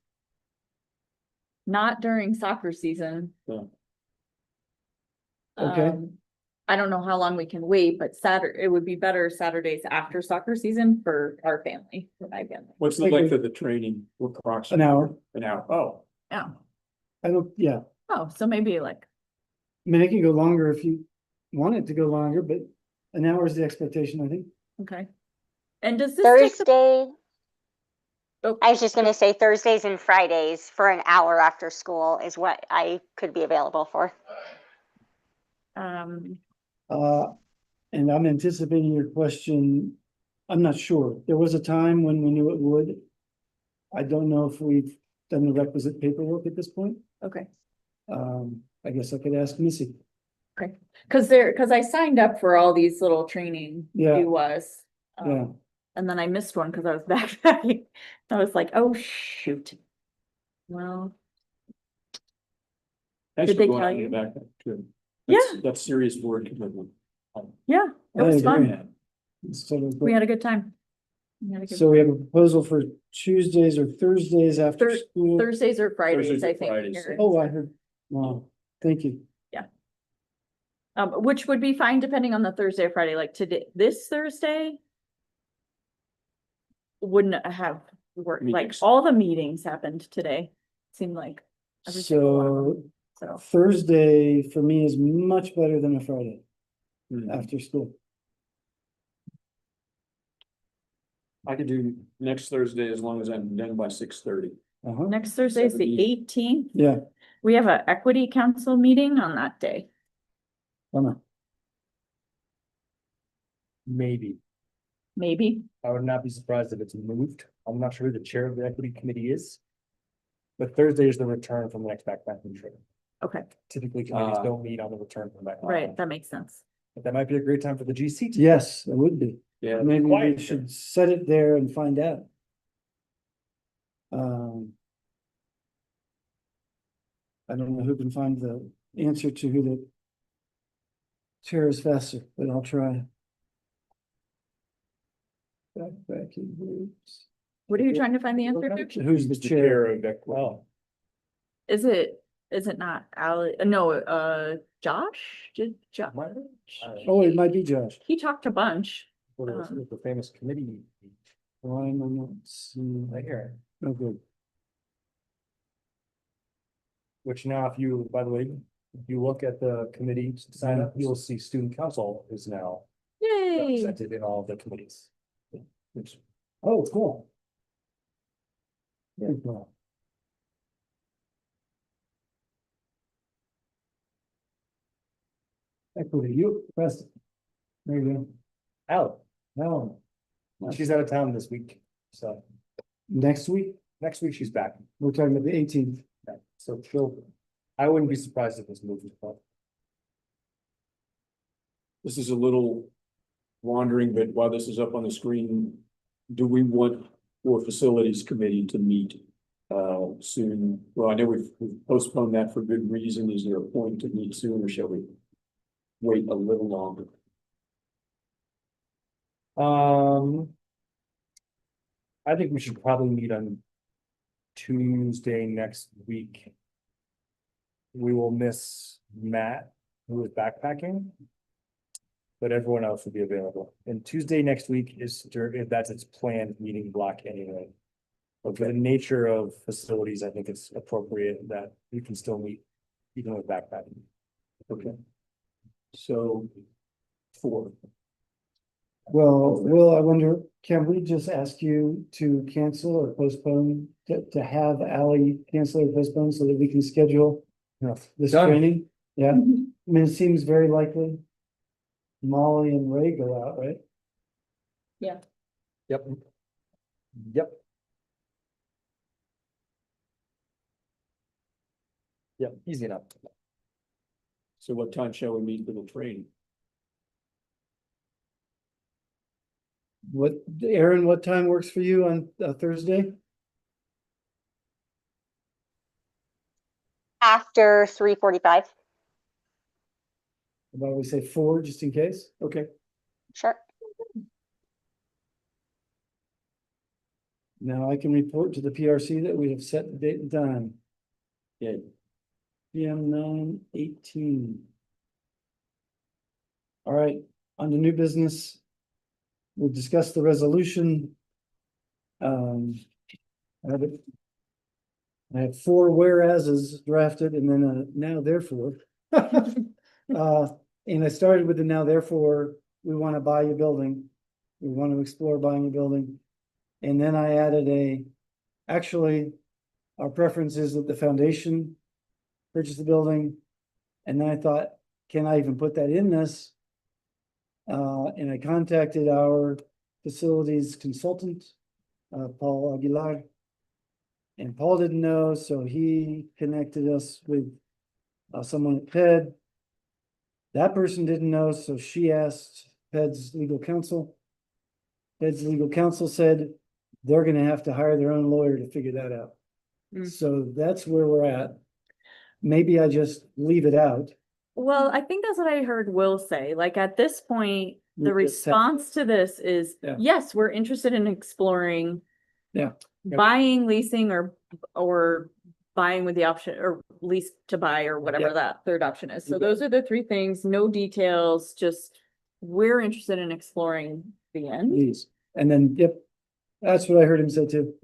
not during soccer season. Yeah. Okay. I don't know how long we can wait, but it would be better Saturdays after soccer season for our family, for my family. What's the length of the training? Approximately An hour. An hour. Oh, Yeah, I don't, yeah, oh, so maybe like, I mean, it can go longer if you want it to go longer, but an hour is the expectation, I think. okay. And does this take the, Thursday, oh, I was just gonna say Thursdays and Fridays for an hour after school is what I could be available for. um, And I'm anticipating your question. I'm not sure. There was a time when we knew it would. I don't know if we've done the requisite paperwork at this point. okay. I guess I could ask Missy. Okay, cause I signed up for all these little training, Yeah. it was. Yeah. And then I missed one because I was backpacking. I was like, oh, shoot. Well, thanks Did for they going tell out in you? the back too. Yeah. That's serious board commitment. yeah, it I was agree. fun. So, We had a good time. We had a good- so we have a proposal for Tuesdays or Thursdays after school. Thursdays or Fridays, Thursdays or I think. Fridays. here. Oh, I heard. Wow, thank you. Which would be fine depending on the Thursday or Friday, like today, this Thursday. Wouldn't have worked, like Meetings. all the meetings happened today, seemed like. every single one of them. So So, Thursday for me is much better than a Friday Hmm. after school. I could do next Thursday as long as I'm done by 6:30. Uh-huh, next Thursday is the 70. 18th. yeah, We have an equity council meeting on that day. bummer. Maybe. Maybe, I would not be surprised if it's moved. I'm not sure who the chair of the equity committee is. But Thursday is the return from the next backpacking trip. okay, Typically, committees Ah. don't meet on the return from backpacking. right, that makes sense. But that might be a great time for the GC to. Yes, it would be. Yeah, Maybe we quiet should set it there and find out. I don't know who can find the answer to who the chair is faster, but I'll try. Backpacking groups. What are you trying to find the answer to? Who's the chair? of that? Well, Is it not no, Josh? Did Josh? Oh, it might be Josh. He talked a bunch. what is the famous committee Ryan, I'm not seeing. right here? Oh, good. Which now, if you, by the way, if you look at the committee sign up, you'll see student council is now Yay. represented in all of the committees. Which, Oh, cool. Very cool. Equity, you press. There you Al, go. Now, she's out of town this week, so next week, next week she's back. we're talking about the 18th. Yeah, so she'll, I wouldn't be surprised if this moves. this is a little wandering, but while this is up on the screen, do we want for facilities committee to meet soon? Well, I know we've postponed that for good reason. Is there a point to meet soon, or shall we wait a little longer? I think we should probably meet on Tuesday next week. We will miss Matt, who is backpacking. But everyone else will be available. And Tuesday next week that's its planned meeting block anyway. But for the nature of facilities, I think it's appropriate that we can still meet even with backpacking. Okay. So 4. Well, Will, I wonder, can we just ask you to cancel or postpone, to have Ally cancel or postpone so that we can schedule this Done. training? Yeah, I mean, it seems very likely. Molly and Ray go out, right? Yep. Yep. Yep, easy enough. So what time shall we meet for the training? What, Aaron, what time works for you on Thursday? After 3:45. About we say 4, just in case? Okay. Sure. Now I can report to the PRC that we have set the date and time. Yeah. PM 9:18. All right, on to new business. We'll discuss the resolution. I have it. I have 4 whereases drafted and then now therefore. And I started with the now therefore, we want to buy a building. We want to explore buying a building. And then I added actually, our preference is that the foundation purchase the building. And then I thought, can I even put that in this? And I contacted our facilities consultant, Paul Aguilar. And Paul didn't know, so he connected us with someone at PED. That person didn't know, so she asked PED's legal counsel. PED's legal counsel said they're gonna have to hire their own lawyer to figure that out. So that's where we're at. Maybe I just leave it out. Well, I think that's what I heard Will say. Like at this point, the We just have- response to this is, Yeah. yes, we're interested in exploring. Yeah. Buying, leasing, or buying with the option or lease to buy or whatever Yeah. that third option is. So You got those are the 3 things, no details, just we're interested in exploring the end. Please. And then, yep, that's what I heard him say too.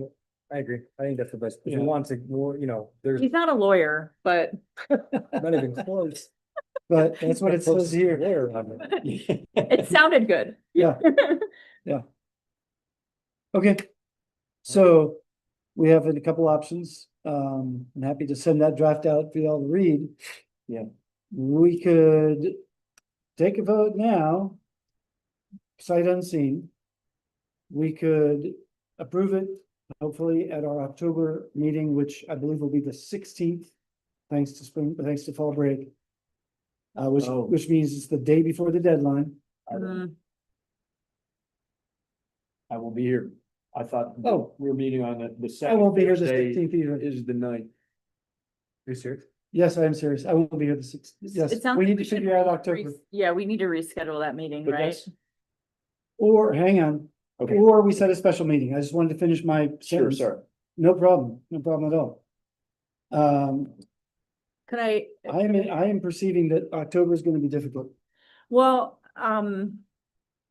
I agree. I think that's the best. If Yeah. you want to, more, there's He's not a lawyer, but not even close. But that's what it says here. it sounded good. Yeah. Okay. So we have a couple options. I'm happy to send that draft out for y'all to read. Yeah. We could take a vote now. Sight unseen. We could approve it, hopefully at our October meeting, which I believe will be the 16th. Thanks to fall break. Oh. Which means it's the day before the deadline. I will be here. I thought. Oh. We're meeting on the I second. won't be here the Thursday 16th either. Is the 9th. You serious? Yes, I am serious. I won't be here the 16th. Yes, It sounds we like need to should figure out re- October. Yeah, we need to reschedule that meeting, But right? that's- Or hang on, Okay, or we set a special meeting. I just wanted to finish my sure, sentence. sorry. No problem at all. Could I? I am perceiving that October is gonna be difficult. Well,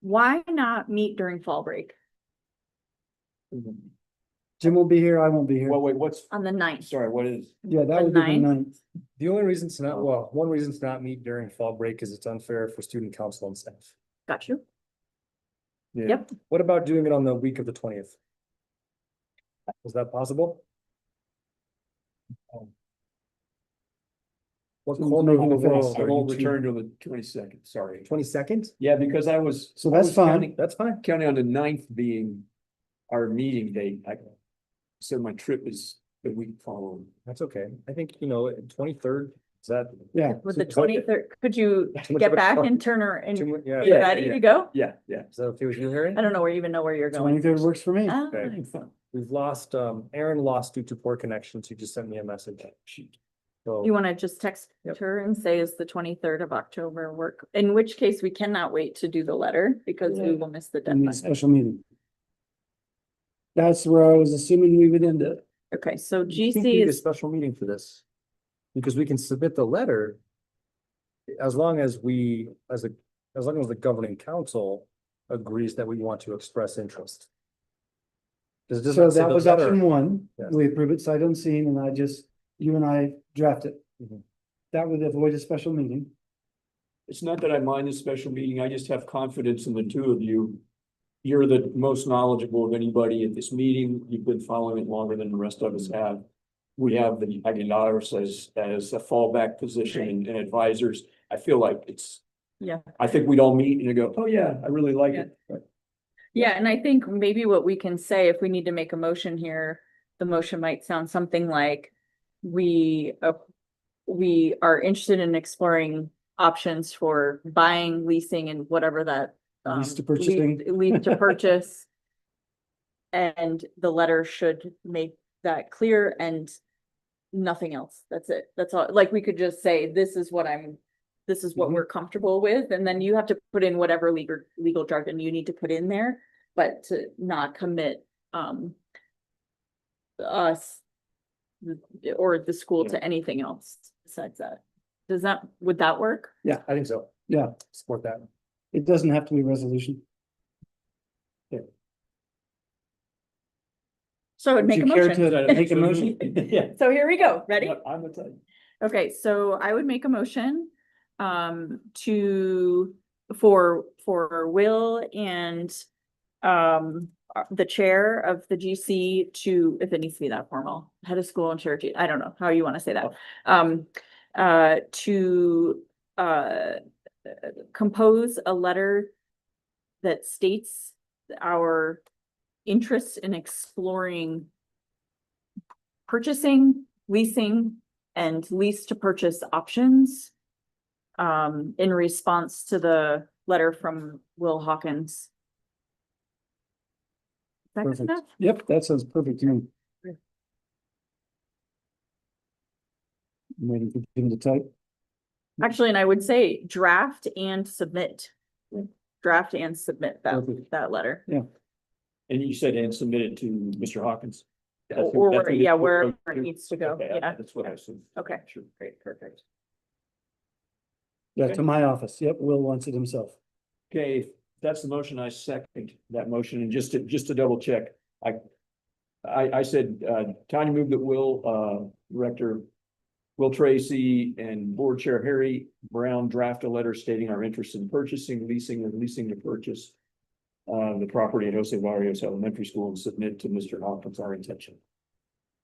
why not meet during fall break Jim will be here, I won't be here. Well, wait, what's, on the 9th? sorry, what is? Yeah, that the would be the 9th? 9th. The only reason to not, well, one reason to not meet during fall break is it's unfair for student council and staff. Got you. Yeah. Yep. What about doing it on the week of the 20th? Is that possible? What Someone's corner of making the a face. world I are won't you two? return till the 22nd, sorry. 22nd? Yeah, because I was. So I that's was fine. counting- That's fine. Counting on the 9th being our meeting date. So my trip is the week following. That's okay. I think, 23rd, is that? Yeah. With the So- 23rd, could you Too much get of a back car. and turn her and Too be much- Yeah. Yeah. ready to go? Yeah. Is that okay with you, Harry? I don't know even know where you're going. 23rd works for me. Ah, Okay. We've lost, Aaron lost due to poor connection. She just sent me a message. So, You want to just text Yep. her and say is the 23rd of October work, in which case we cannot wait to do the letter because we will miss the I need a deadline. special meeting. That's where I was assuming we would end it. Okay, so I think we GC need a is, special meeting for this. Because we can submit the letter. As long as as long as the governing council agrees that we want to express interest. 'Cause it doesn't So say that the was letter- option 1. Yes. We approve it sight unseen and you and I draft it. Mhm. That would avoid a special meeting. it's not that I mind this special meeting, I just have confidence in the two of you. You're the most knowledgeable of anybody at this meeting. You've been following it longer than the rest of us have. We have the Aguilares as a fallback position and advisors. I feel like Yeah. I think we'd all meet and go, oh yeah, I really like it. Yeah, and I think maybe what we can say, if we need to make a motion here, the motion might sound something like we are interested in exploring options for buying, leasing, and whatever that. Lease to purchasing. Lease to purchase. And the letter should make that clear and nothing else. That's it. That's all. Like, we could just say, this is what we're comfortable with, and then you have to put in whatever legal jargon you need to put in there, but to not commit us or the school to anything else besides that. Would that work? Yeah, I think so. Yeah, Support that. it doesn't have to be a resolution. So I would Would make a you care motion. to make a motion? Yeah. So here we go. Ready? I'm the type. Okay, so I would make a motion for Will and the chair of the GC to, if it needs to be that formal, head of school and chair, I don't know how you want to say that. To compose a letter that states our interest in exploring purchasing, leasing, and lease to purchase options in response to the letter from Will Hawkins. Is that good Perfect. enough? Yep, that sounds perfect to me. Great. I'm waiting for him to type. Actually, and I would say draft and submit. Draft and submit Perfect. that letter. And you said and submit it to Mr. Hawkins. Or yeah, wherever it needs to go. Okay, Yeah. that's what I assumed. Okay. Sure. Great, perfect. Yeah, Okay. to my office. Yep, Will wants it himself. Okay, if that's the motion, I second that motion, and just to double check, I said, Tanya moved that Director Will Tracy and Board Chair Harry Brown draft a letter stating our interest in purchasing, leasing, and leasing to purchase the property at Jose Barrios Elementary School and submit to Mr. Hawkins our intention.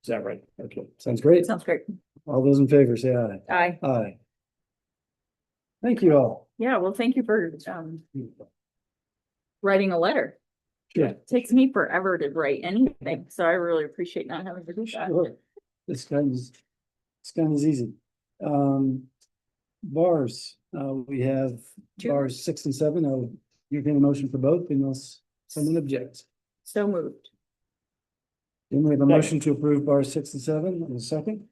Is that right? Okay. Sounds great. Sounds great. All those in favor, say aye. Aye. Aye. Thank you all. Yeah, well, thank you for writing a letter. Sure. It takes me forever to write anything, so I really appreciate not having to do that. Sure. This kind is easy. Bars, we have Two. bars 6 and 7. You're getting a motion for both unless someone objects. So moved. Then we have a motion to approve bars 6 and 7 in a second.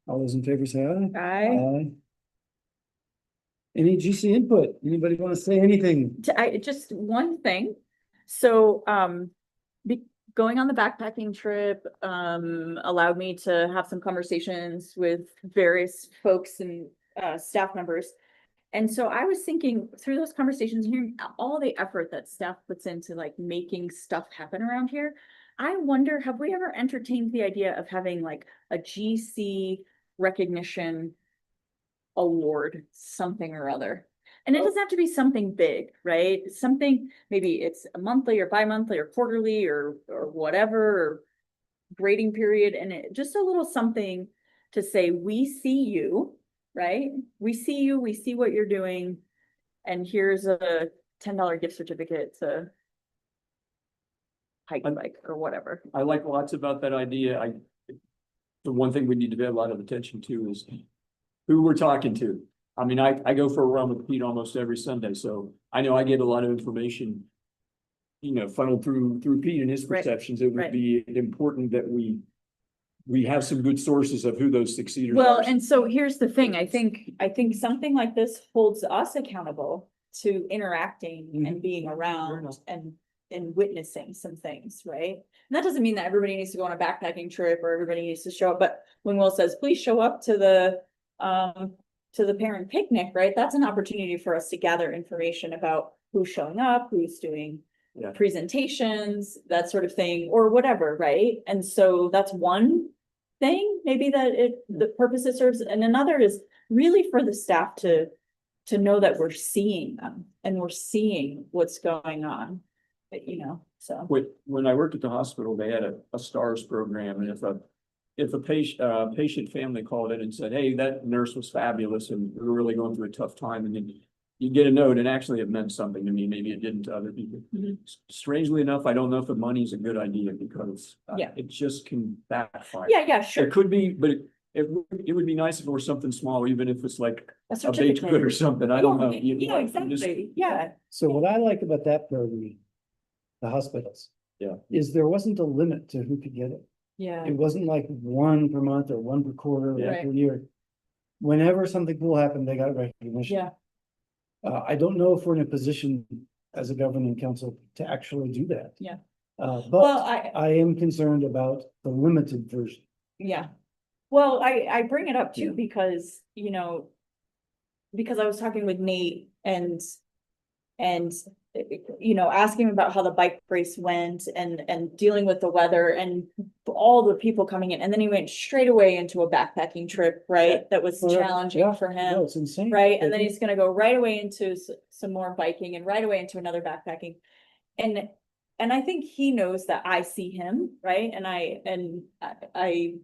All those in favor say aye. Aye. Aye. Any GC input? Anybody want to say anything? Just one thing. So, going on the backpacking trip, allowed me to have some conversations with various folks and, staff members. And so I was thinking through those conversations, hearing all the effort that staff puts into like making stuff happen around here. I wonder, have we ever entertained the idea of having like a GC recognition award, something or other? And it doesn't have to be something big, right? Something, maybe it's a monthly or bi-monthly or quarterly or whatever, or grading period, and just a little something to say, we see you, right? We see you, we see what you're doing, and here's a $10 gift certificate to hike bike or whatever. I like lots about that idea. The one thing we need to pay a lot of attention to is who we're talking to. I mean, I go for a run with Pete almost every Sunday, so I know I get a lot of information, funneled through Pete and his Right. perceptions. It would Right. be important that we have some good sources of who those succeeders Well, are. and so here's the thing, I think something like this holds us accountable to interacting and being around and witnessing some things, right? And that doesn't mean that everybody needs to go on a backpacking trip or everybody needs to show up, but when Will says, please show up to the parent picnic, right? That's an opportunity for us to gather information about who's showing up, who's doing Yeah. presentations, that sort of thing, or whatever, right? And so that's one thing, maybe that the purpose it serves, and another is really for the staff to to know that we're seeing them and we're seeing what's going on, you know, so. When I worked at the hospital, they had a STARS program, and if a patient family called in and said, hey, that nurse was fabulous and we were really going through a tough time, and then you get a note, and actually it meant something to me, maybe it didn't to other people. Mhm. Strangely enough, I don't know if the money's a good idea, because Yeah. it just can backfire. Yeah, sure. It could be, but it would be nice if it were something small, even if it's like A a baked good or certificate. something, I don't know. Yeah, Just- exactly, yeah. So what I like about that program, the hospitals. Yeah. Is there wasn't a limit to who could get it. Yeah, It wasn't like one per month or one per quarter or Yeah. per year. Whenever something cool happened, they got recognition. yeah, I don't know if we're in a position as a governing council to actually do that. Yeah. But well, I am concerned about the limited version. yeah. Well, I bring it up too, because, you know, because I was talking with Nate and, you know, asking him about how the bike race went and dealing with the weather and all the people coming in. And then he went straight away into a backpacking trip, right? That was challenging Yeah, for No, him, it's insane. right? And then he's gonna go right away into some more biking and right away into another backpacking. And I think he knows that I see him, right? And I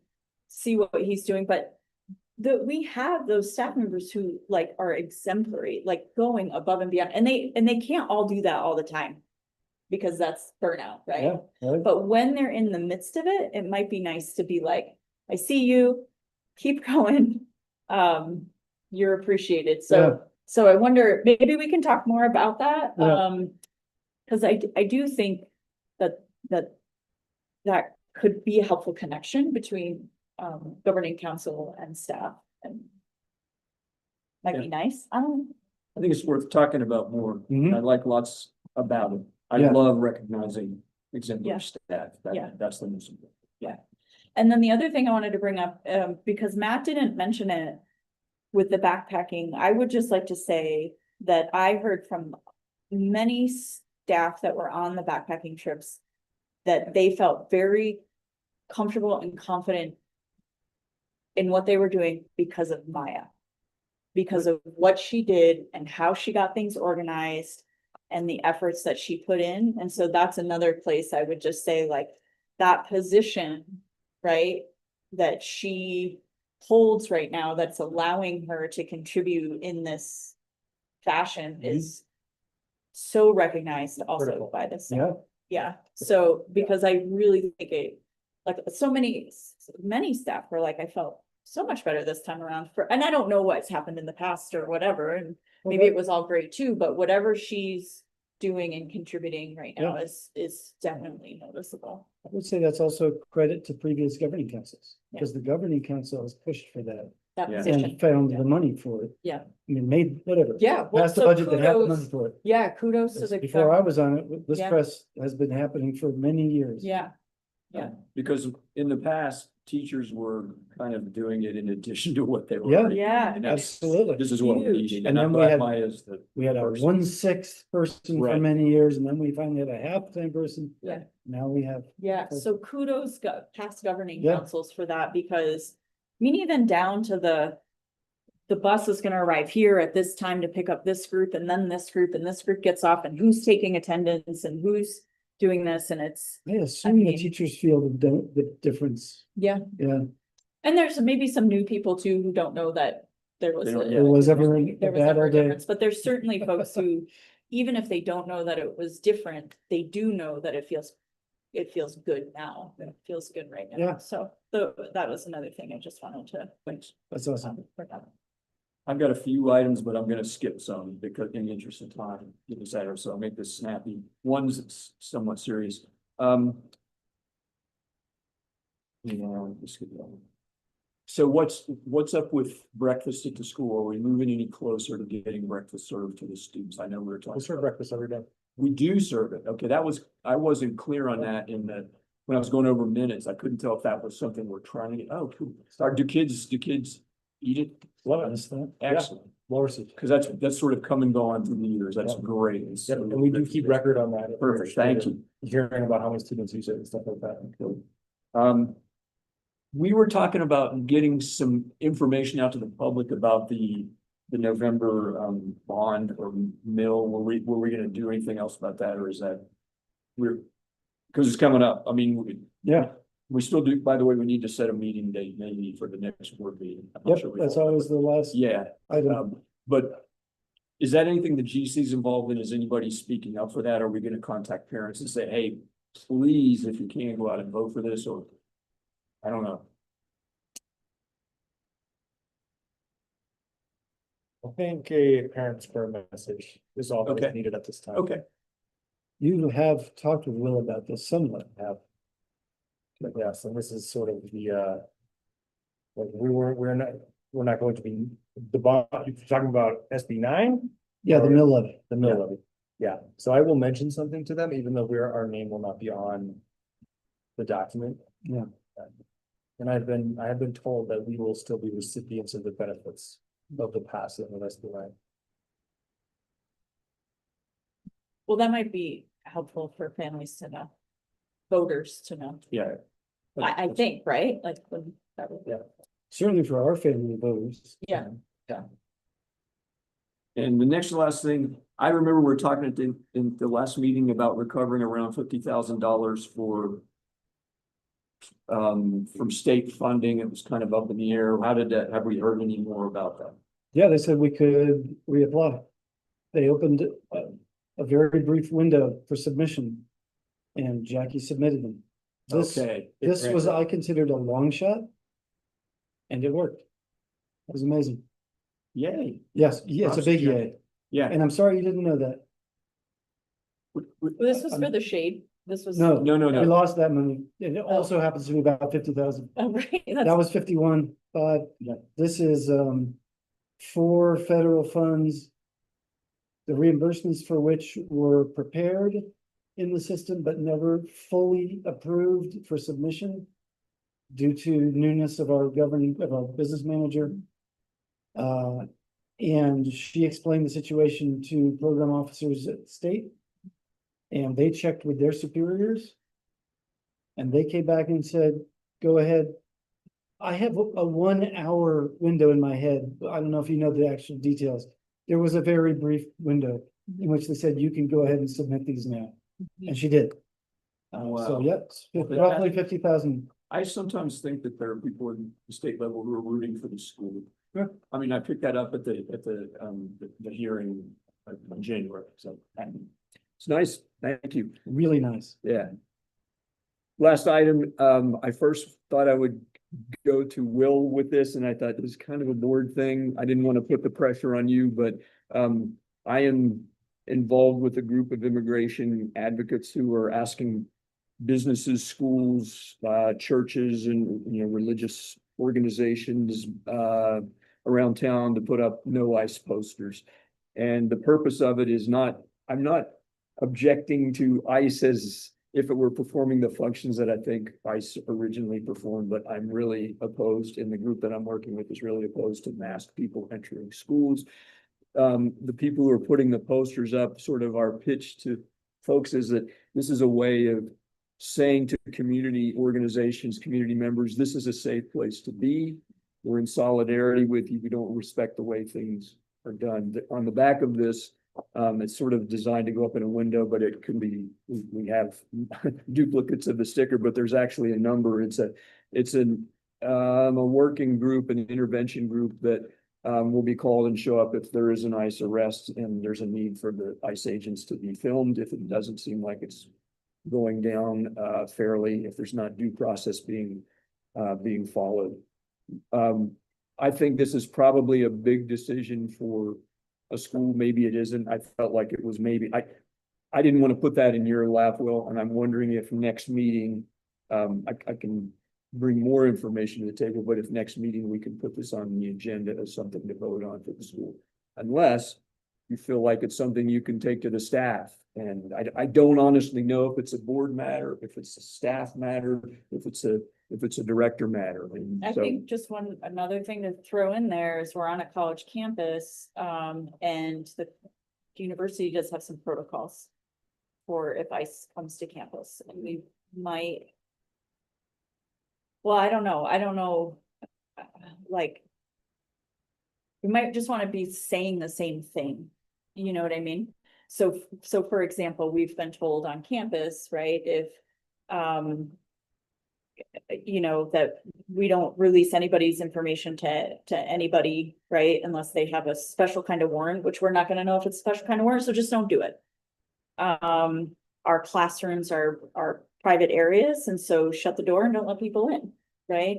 see what he's doing, but we have those staff members who like are exemplary, like going above and beyond, and they can't all do that all the time because that's burnout, right? Yeah, right. But when they're in the midst of it, it might be nice to be like, I see you, keep going. You're appreciated. Yeah. So I wonder, maybe we can talk more about that. Yeah. Cause I do think that could be a helpful connection between governing council and staff, and might be nice. I don't. I think it's worth talking about more. Mhm. I like lots about it. I Yeah. love recognizing exemplary Yeah. staff. Yeah. That's the most important. And then the other thing I wanted to bring up, because Matt didn't mention it with the backpacking, I would just like to say that I heard from many staff that were on the backpacking trips that they felt very comfortable and confident in what they were doing because of Maya. Because of what she did and how she got things organized and the efforts that she put in. And so that's another place I would just say, like, that position, right, that she holds right now, that's allowing her to contribute in this fashion is so recognized also Critical. by the staff. Yeah. Yeah, so because I really think it, like, so many staff were like, I felt so much better this time around and I don't know what's happened in the past or whatever, and maybe it was all great too, but whatever she's doing and contributing right now is definitely noticeable. I would say that's also credit to previous governing councils, Yeah. because the governing council has pushed for that That Yeah. position. and found the money for it. Yeah. I mean, made whatever. Yeah, well, Passed the so budget that had the kudos- money for it. Yeah, kudos to the. Before I was on it, this Yeah. press has been happening for many years. Yeah, Yeah. Because in the past, teachers were kind of doing it in addition to what they were. Yeah. already doing, Yeah, and that's- Absolutely. This is what we're Huge. needing, And and I'm then we glad had- Maya's the. We had a person. 1/6 person for Right. many years, and then we finally had a half-time person. Yeah. Now we have. yeah, so kudos past governing Yeah. councils for that, because I mean, even down to the bus is gonna arrive here at this time to pick up this group, and then this group, and this group gets off, and who's taking attendance and who's doing this, and it's, I assume the mean- teachers feel the difference. yeah. Yeah, And there's maybe some new people too who don't know that there was They don't- a. yeah. there was ever a There was ever battle a day. difference, but there's certainly folks who, even if they don't know that it was different, they do know that it feels good now. It feels good right now. Yeah. So that was another thing I just wanted to. Thanks. That's awesome. bring up. I've got a few items, but I'm gonna skip some because in the interest of time, so I'll make this snappy. One's somewhat serious. Let's get going. So what's up with breakfast at the school? Are we moving any closer to getting breakfast served to the students? I know we were talking. We serve breakfast every day. We do serve it. Okay, I wasn't clear on that in the, when I was going over minutes, I couldn't tell if that was something we're trying to get. Oh, cool. Do kids eat it? Love it. Understand? Excellent. Well received. Cause that's sort of come and gone through the years. That's Yeah. great. Yep, and we do keep record on that. Perfect, thank you. Hearing about how many students use it and stuff like that. We were talking about getting some information out to the public about the the November bond or mill, were we gonna do anything else about that, or is that? Because it's coming up, I mean, Yeah, we still do, by the way, we need to set a meeting date maybe for the next board meeting. I'm not yep, sure we- that's always the last Yeah, item. but is that anything the GC is involved in? Is anybody speaking up for that? Are we gonna contact parents and say, hey, please, if you can, go out and vote for this, or? I don't know. I think a parent's prayer message is all that Okay. is needed at this time. Okay, You have talked with Will about this somewhat. But yes, and this is sort of the, like, we're not going to be, the bond, you're talking about SB 9? Yeah, the mill levy. The mill levy, yeah, so I will mention something to them, even though our name will not be on the document. Yeah. And I have been told that we will still be recipients of the benefits of the passing of SB 9. Well, that might be helpful for families to know, voters to know. yeah. I think, right? Like, when that would. Yeah. Certainly for our family voters. Yeah. And the next to last thing, I remember we were talking in the last meeting about recovering around $50,000 for. From state funding, it was kind of up in the air. How did that, have we heard any more about that? Yeah, they said we could reapply. They opened a very brief window for submission. And Jackie submitted them. Okay. This was, I considered a long shot. And it worked. It was amazing. Yay. Yes, yeah, it's a big yay. Yeah. And I'm sorry you didn't know that. This was for the shade. This was. No, No, we lost that money. And it also happens to be about 50,000. Oh, right. That was 51, but Yeah. this is for federal funds. The reimbursements for which were prepared in the system, but never fully approved for submission. Due to newness of our business manager. And she explained the situation to program officers at the state. And they checked with their superiors. And they came back and said, go ahead. I have a 1 hour window in my head. I don't know if you know the actual details. There was a very brief window in which they said, you can go ahead and submit these now. And she did. So Wow. yes, Well, roughly 50,000. I sometimes think that there are people in the state level who are rooting for the school. Yeah. I mean, I picked that up at the hearing in January, so it's nice. Thank you. Really nice. Yeah. Last item, I first thought I would go to Will with this, and I thought it was kind of a board thing. I didn't want to put the pressure on you, but I am involved with a group of immigration advocates who are asking businesses, schools, churches, and religious organizations around town to put up no ICE posters. And the purpose of it is not, I'm not objecting to ICE as if it were performing the functions that I think ICE originally performed, but I'm really opposed, and the group that I'm working with is really opposed to masked people entering schools. The people who are putting the posters up, sort of our pitch to folks is that this is a way of saying to community organizations, community members, this is a safe place to be. We're in solidarity with you. We don't respect the way things are done. On the back of this, it's sort of designed to go up in a window, but it can be, we have duplicates of the sticker, but there's actually a number. It's a working group, an intervention group that will be called and show up if there is an ICE arrest and there's a need for the ICE agents to be filmed. If it doesn't seem like it's going down fairly, if there's not due process being followed. I think this is probably a big decision for a school. Maybe it isn't. I felt like it was maybe. I didn't want to put that in your lap, Will, and I'm wondering if next meeting, I can bring more information to the table, but if next meeting we can put this on the agenda as something to vote on for the school. Unless you feel like it's something you can take to the staff. And I don't honestly know if it's a board matter, if it's a staff matter, if it's a director matter. And I so, think just another thing to throw in there is we're on a college campus, and the university does have some protocols for if ICE comes to campus, and we might. Well, I don't know, like. we might just want to be saying the same thing. You know what I mean? So for example, we've been told on campus, right, if, you know, that we don't release anybody's information to anybody, right? Unless they have a special kind of warrant, which we're not gonna know if it's a special kind of warrant, so just don't do it. Our classrooms are private areas, and so shut the door and don't let people in, right?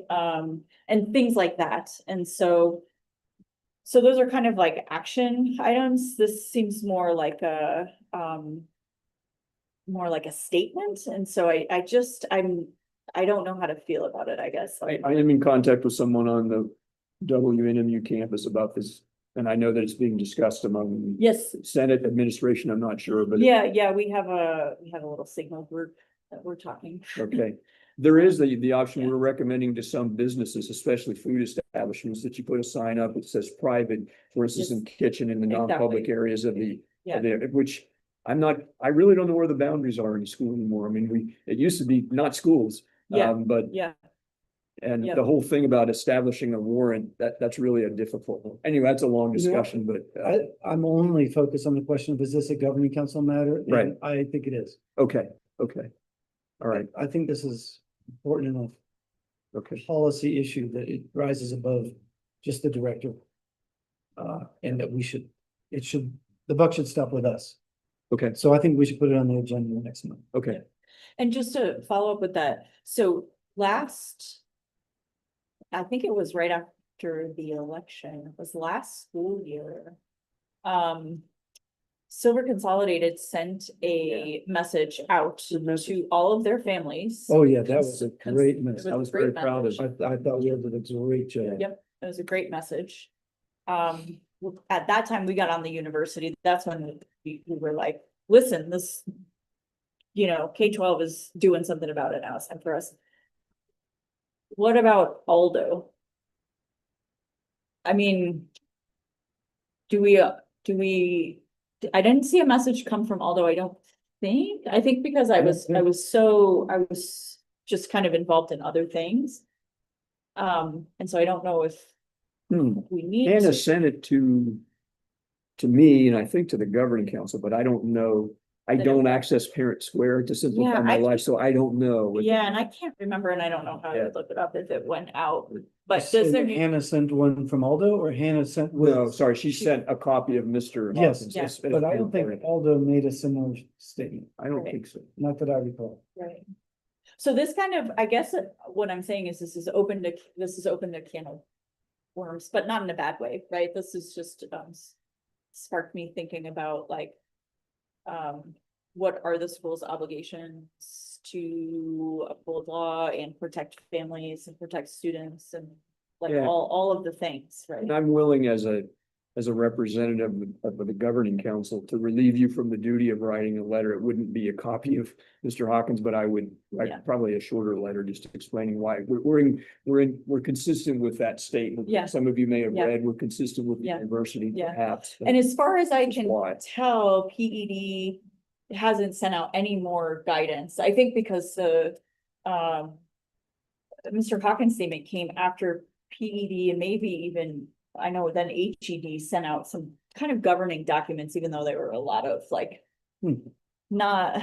And things like that. And so those are kind of like action items. This seems more like a statement. And so I don't know how to feel about it, I guess. I am in contact with someone on the WNMU campus about this, and I know that it's being discussed among Yes, Senate administration. I'm not sure, but yeah, we have a little signal group that we're talking. okay. There is the option Yeah. we're recommending to some businesses, especially food establishments, that you put a sign up that says private, for instance, in kitchen in the non-public Exactly. areas of Yeah. which I really don't know where the boundaries are in school anymore. I mean, it used to be not schools. Yeah. But Yeah, and Yep. the whole thing about establishing a warrant, that's really a difficult one. Anyway, that's a long You know, discussion, but I'm only focused on the question of, is this a governing council matter? And Right. I think it is. okay. All right, I think this is important enough okay. policy issue that it rises above just the director. And that the buck should stop with us. Okay, So I think we should put it on the agenda next month. okay. and just to follow up with that, so I think it was right after the election, it was last school year. Silver Consolidated sent a message out to all of their families. Oh, yeah, that was a Cons- great it message. I was very great proud of message. I thought we did a great job. Yep, it was a great message. At that time, we got on the university, that's when we were like, listen, this. You know, K-12 is doing something about it now, it's time for us. What about Aldo? I mean. Do we, I didn't see a message come from Aldo, I don't think, because I was just kind of involved in other things. And so I don't know if we need Hannah to, sent it to me and I think to the governing council, but I don't know. I don't access Parent Square to simplify Yeah, my I life, so I don't know. yeah, and I can't remember, and I don't know how Yeah. to look it up if it went out, but So does there? Hannah sent one from Aldo, or Hannah sent? No, sorry, she sent a copy of Mr. Yes, Hawkins. yes, But I don't think Aldo made a similar statement, I don't think so. not that I recall. Right. So this kind of, I guess, what I'm saying is this is open to can of worms, but not in a bad way, right? This is just, sparked me thinking about like, what are the school's obligations to uphold law and protect families and protect students and like Yeah. all of the things, right? And I'm willing as a representative of the governing council to relieve you from the duty of writing a letter. It wouldn't be a copy of Mr. Hawkins, but I would Yeah. probably a shorter letter just explaining why we're consistent with that statement. Yeah. Some of you may have Yeah. read, we're consistent with the Yeah. university Yeah. perhaps. And as far as I That's can why. tell, PED hasn't sent out any more guidance. I think because Mr. Hawkins' statement came after PED and maybe even, I know then HED sent out some kind of governing documents, even though there were a lot of like, not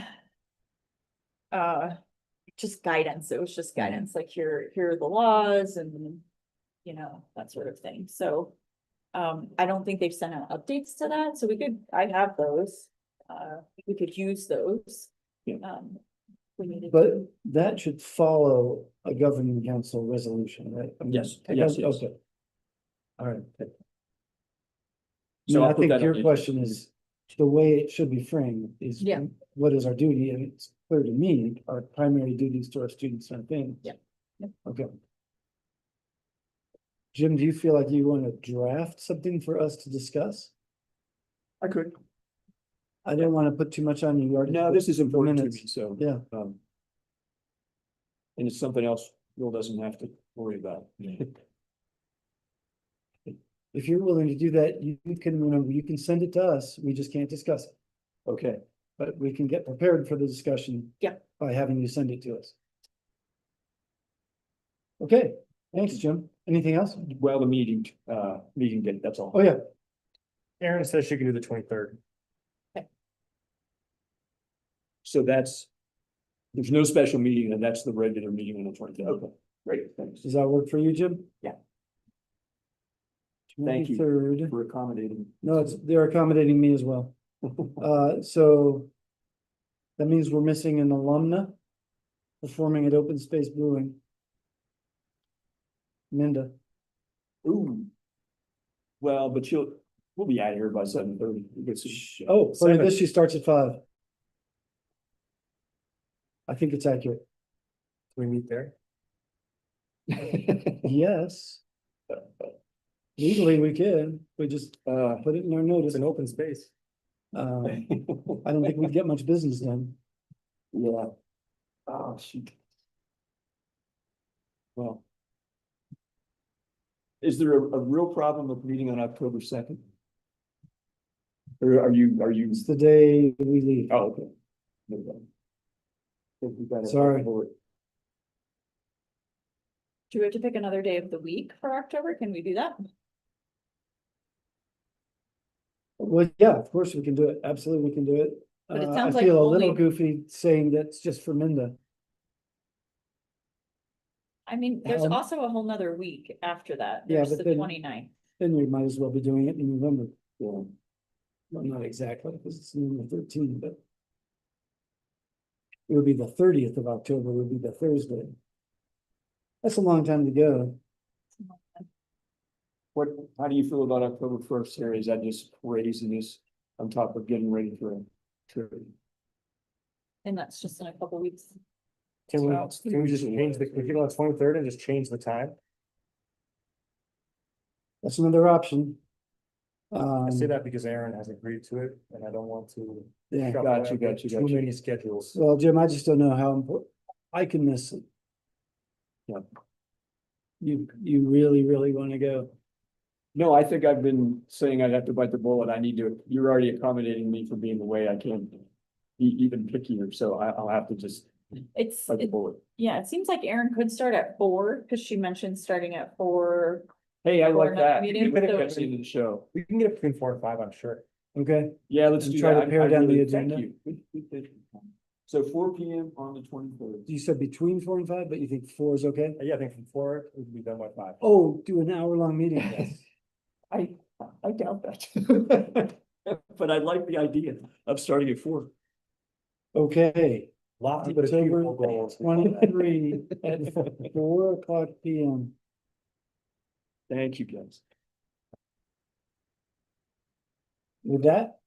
just guidance. It was just guidance, like here are the laws and, you know, that sort of thing. So I don't think they've sent out updates to that, so I have those. We could use those. We needed But to. that should follow a governing council resolution, right? I mean, Yes, I yes, don't- yes. Okay. All right. So I I'll put think that on your the- question is, the way it should be framed is. Yeah. What is our duty? And it's clear to me, our primary duties to our students and things. Yeah. Yeah. Okay. Jim, do you feel like you want to draft something for us to discuss? I could. I didn't want to put too much on you. You already No, put this is the important to minutes. me, so. Yeah. And it's something else Bill doesn't have to worry about. If you're willing to do that, you can, remember, you can send it to us. We just can't discuss it. Okay, But we can get prepared for the discussion. Yeah. By having you send it to us. Okay, thanks, Jim. Anything else? Well, the meeting date, that's all. Oh, yeah. Erin says she can do the 23rd. So there's no special meeting, and that's the regular meeting on the 23rd. Okay, great, thanks. Does that work for you, Jim? Yeah. Thank you. 23rd. For accommodating. No, they're accommodating me as well. So that means we're missing an alumna performing at Open Space Brewing. Minda. Ooh. Well, but we'll be out of here by 7:30. Oh, Seven. this she starts at 5. I think it's accurate. Can we meet there? Yes. Legally, we can. We just put it in our It's notice. an open space. I don't think we'd get much business done. Yeah. Oh, shoot. Well. Is there a real problem with meeting on October 2nd? Or are you? It's the day we leave. Oh, okay. No problem. Think we gotta- Sorry. Do we have to pick another day of the week for October? Can we do that? Well, yeah, of course we can do it. Absolutely, we can do it. But it I sounds like feel a little only- goofy saying that's just for Minda. I mean, there's Um, also a whole nother week after that. Yeah, There's but the then- 29th. Then we might as well be doing it in November. Yeah. Well, not exactly, because it's November 13th, but. It would be the 30th of October, would be the Thursday. That's a long time to go. How do you feel about October 1st, Sarah? Is that just craziness on top of getting ready for a trip? And that's just in a couple weeks. Can we just change we get on the 23rd and just change the time? That's another option. I say that because Erin has agreed to it and I don't want to. Yeah, shuffle got you, up got you, Too got you. many schedules. well, Jim, I just don't know how important, I can miss it. Yeah. You really, really want to go. No, I think I've been saying I'd have to bite the bullet. You're already accommodating me for being away. I can't be even pickier, so I'll have to just It's, bite the bullet. yeah, it seems like Erin could start at 4 because she mentioned starting at 4. Hey, I Or like another that. meeting, You so- kept seeing the show. We can get it between 4 and 5, I'm sure. Okay, Yeah, let's And do try that. to pare I down the really- thank agenda. you. Good thinking. So 4 PM on the 23rd. you said between 4 and 5, but you think 4 is okay? Yeah, I think from 4, we can be done by 5. Oh, do an hour-long meeting. Yes. I doubt that. But I like the idea of starting at 4. Okay, Lofty but October achievable goals. 23 at 4:00 PM. Thank you, guys. With that,